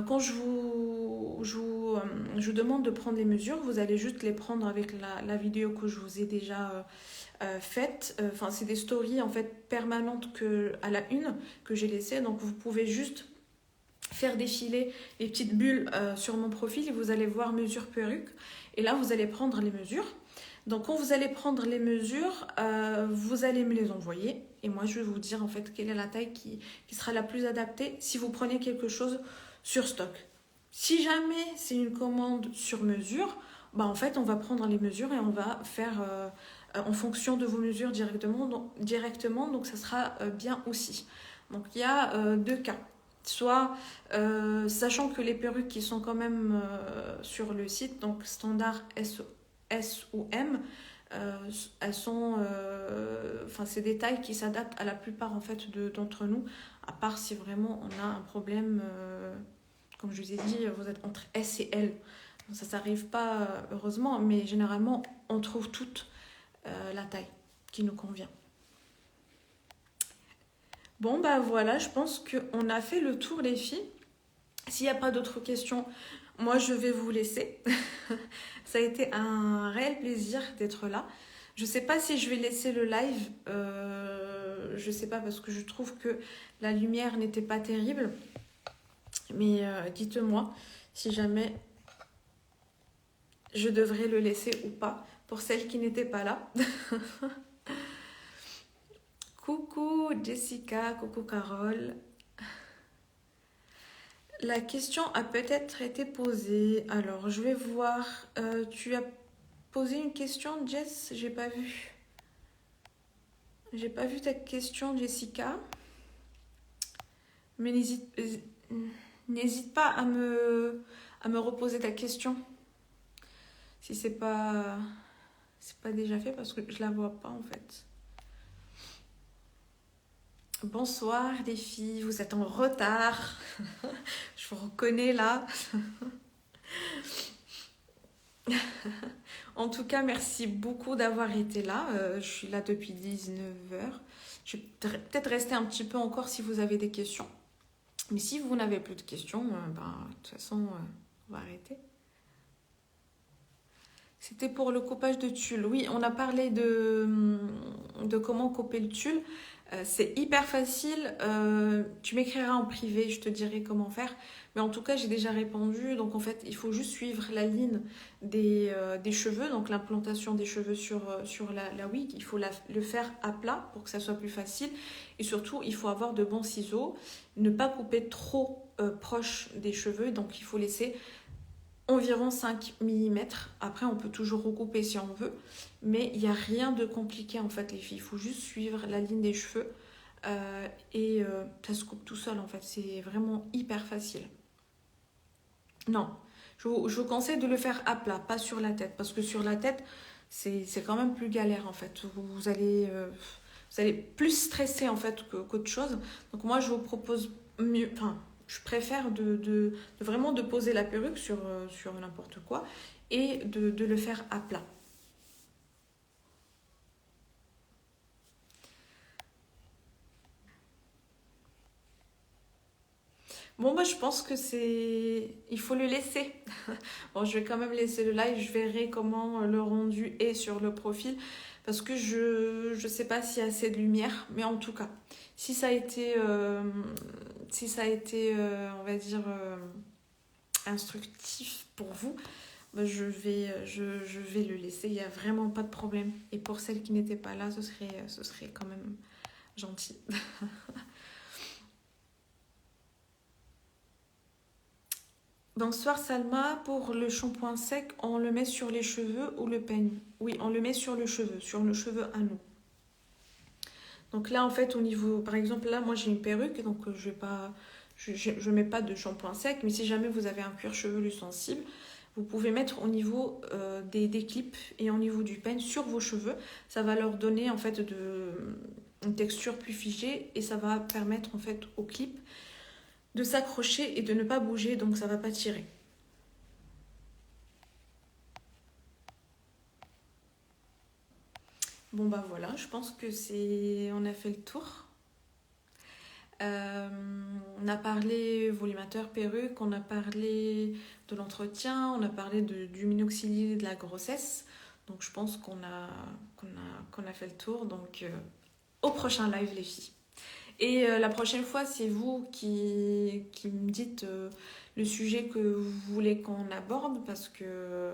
Quand je vous demande de prendre les mesures, vous allez juste les prendre avec la vidéo que je vous ai déjà faite. Enfin, c'est des stories en fait permanentes à la une que j'ai laissées. Donc vous pouvez juste faire défiler les petites bulles sur mon profil et vous allez voir mesure perruque. Et là, vous allez prendre les mesures. Donc quand vous allez prendre les mesures, vous allez me les envoyer. Et moi, je vais vous dire en fait quelle est la taille qui sera la plus adaptée si vous prenez quelque chose sur stock. Si jamais c'est une commande sur mesure, bah en fait on va prendre les mesures et on va faire en fonction de vos mesures directement, donc ça sera bien aussi. Donc il y a deux cas. Soit sachant que les perruques qui sont quand même sur le site, donc standard S ou M, elles sont c'est des tailles qui s'adaptent à la plupart en fait d'entre nous, à part si vraiment on a un problème comme je vous ai dit, vous êtes entre S et L. Ça s'arrive pas heureusement, mais généralement on trouve toute la taille qui nous convient. Bon bah voilà, je pense qu'on a fait le tour les filles. S'il n'y a pas d'autres questions, moi je vais vous laisser. Ça a été un réel plaisir d'être là. Je sais pas si je vais laisser le live, je sais pas parce que je trouve que la lumière n'était pas terrible. Mais dites-moi si jamais je devrais le laisser ou pas pour celles qui n'étaient pas là. Coucou Jessica, coucou Carole. La question a peut-être été posée. Alors je vais voir. Tu as posé une question, Jess? J'ai pas vu. J'ai pas vu ta question, Jessica. Mais n'hésite pas à me reposer ta question. Si c'est pas déjà fait parce que je la vois pas en fait. Bonsoir les filles, vous êtes en retard. Je vous reconnais là. En tout cas, merci beaucoup d'avoir été là. Je suis là depuis 19h. Je vais peut-être rester un petit peu encore si vous avez des questions. Mais si vous n'avez plus de questions, de toute façon, on va arrêter. C'était pour le coupage de tulle. Oui, on a parlé de comment couper le tulle. C'est hyper facile. Tu m'écriras en privé, je te dirai comment faire. Mais en tout cas, j'ai déjà répondu. Donc en fait, il faut juste suivre la ligne des cheveux, donc l'implantation des cheveux sur la wig. Il faut le faire à plat pour que ça soit plus facile. Et surtout, il faut avoir de bons ciseaux. Ne pas couper trop proche des cheveux. Donc il faut laisser environ 5 millimètres. Après, on peut toujours recouper si on veut. Mais il n'y a rien de compliqué en fait, les filles. Il faut juste suivre la ligne des cheveux. Et ça se coupe tout seul en fait. C'est vraiment hyper facile. Non, je vous conseille de le faire à plat, pas sur la tête. Parce que sur la tête, c'est quand même plus galère en fait. Vous allez plus stresser en fait qu'autre chose. Donc moi, je vous propose mieux... Enfin, je préfère de vraiment de poser la perruque sur n'importe quoi et de le faire à plat. Bon, moi, je pense que c'est... Il faut le laisser. Bon, je vais quand même laisser le live. Je verrai comment le rendu est sur le profil. Parce que je sais pas s'il y a assez de lumière. Mais en tout cas, si ça a été, on va dire, instructif pour vous, bah, je vais le laisser. Il n'y a vraiment pas de problème. Et pour celles qui n'étaient pas là, ce serait quand même gentil. Bonsoir Salma, pour le shampoing sec, on le met sur les cheveux ou le peigne? Oui, on le met sur le cheveu, sur le cheveu à nous. Donc là, en fait, au niveau, par exemple, là, moi j'ai une perruque, donc je vais pas, je mets pas de shampoing sec, mais si jamais vous avez un cuir chevelu sensible, vous pouvez mettre au niveau des clips et au niveau du peigne sur vos cheveux. Ça va leur donner en fait une texture plus figée et ça va permettre en fait aux clips de s'accrocher et de ne pas bouger, donc ça va pas tirer. Bon bah voilà, je pense que on a fait le tour. Euh, on a parlé volumateur, perruque, on a parlé de l'entretien, on a parlé du minoxidil et de la grossesse. Donc je pense qu'on a fait le tour. Donc au prochain live les filles. Et la prochaine fois, c'est vous qui me dites le sujet que vous voulez qu'on aborde parce que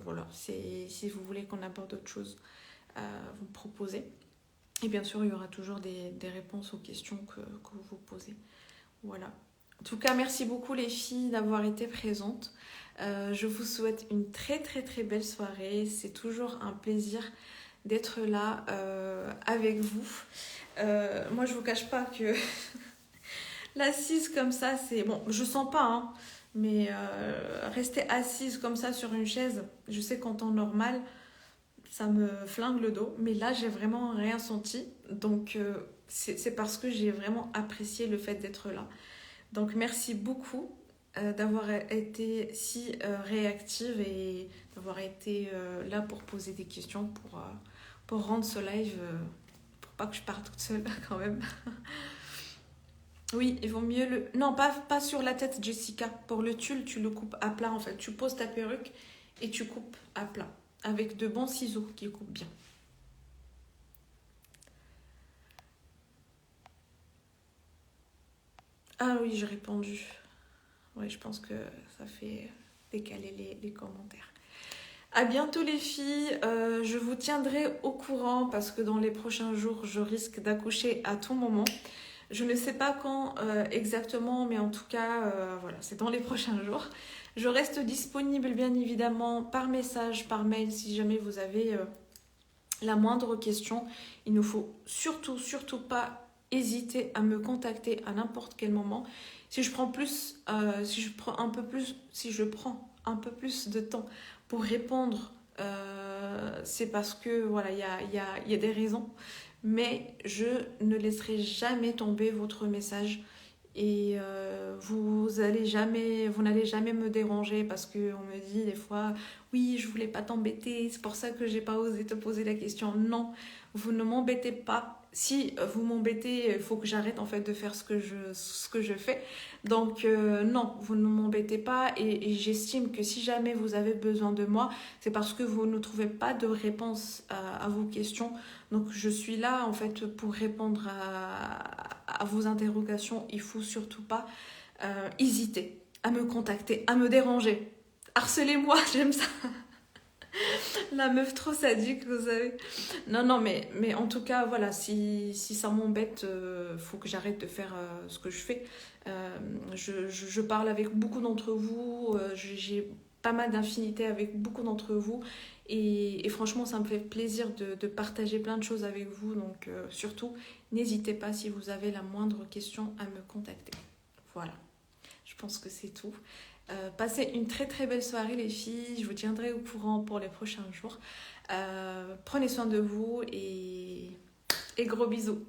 voilà, si vous voulez qu'on aborde autre chose, vous me proposez. Et bien sûr, il y aura toujours des réponses aux questions que vous vous posez. Voilà. En tout cas, merci beaucoup les filles d'avoir été présentes. Je vous souhaite une très très très belle soirée. C'est toujours un plaisir d'être là avec vous. Moi, je vous cache pas que l'assise comme ça, c'est... Bon, je sens pas, hein, mais rester assise comme ça sur une chaise, je sais qu'en temps normal, ça me flingue le dos. Mais là, j'ai vraiment rien senti. Donc, c'est parce que j'ai vraiment apprécié le fait d'être là. Donc, merci beaucoup d'avoir été si réactive et d'avoir été là pour poser des questions, pour rendre ce live, pour pas que je parte toute seule quand même. Oui, il vaut mieux le... Non, pas sur la tête, Jessica. Pour le tulle, tu le coupes à plat, en fait. Tu poses ta perruque et tu coupes à plat. Avec de bons ciseaux qui coupent bien. Ah oui, j'ai répondu. Oui, je pense que ça fait décaler les commentaires. À bientôt les filles. Je vous tiendrai au courant parce que dans les prochains jours, je risque d'accoucher à tout moment. Je ne sais pas quand exactement, mais en tout cas, voilà, c'est dans les prochains jours. Je reste disponible bien évidemment par message, par mail, si jamais vous avez la moindre question. Il ne faut surtout pas hésiter à me contacter à n'importe quel moment. Si je prends un peu plus de temps pour répondre, c'est parce que voilà, il y a des raisons. mais je ne laisserai jamais tomber votre message. Et n'allez jamais me déranger parce qu'on me dit des fois, oui, je voulais pas t'embêter, c'est pour ça que j'ai pas osé te poser la question. Non, vous ne m'embêtez pas. Si vous m'embêtez, il faut que j'arrête en fait de faire ce que je fais. Donc non, vous ne m'embêtez pas et j'estime que si jamais vous avez besoin de moi, c'est parce que vous ne trouvez pas de réponse à vos questions. Donc je suis là en fait pour répondre à vos interrogations. Il faut surtout pas hésiter à me contacter, à me déranger. Harcelez-moi, j'aime ça. La meuf trop sadique, vous savez. Non, non, mais en tout cas, voilà, si ça m'embête, faut que j'arrête de faire ce que je fais. Je parle avec beaucoup d'entre vous, j'ai pas mal d'infinité avec beaucoup d'entre vous. Et franchement, ça me fait plaisir de partager plein de choses avec vous. Donc, surtout, n'hésitez pas si vous avez la moindre question à me contacter. Voilà, je pense que c'est tout. Passez une très très belle soirée les filles, je vous tiendrai au courant pour les prochains jours. Prenez soin de vous et gros bisous.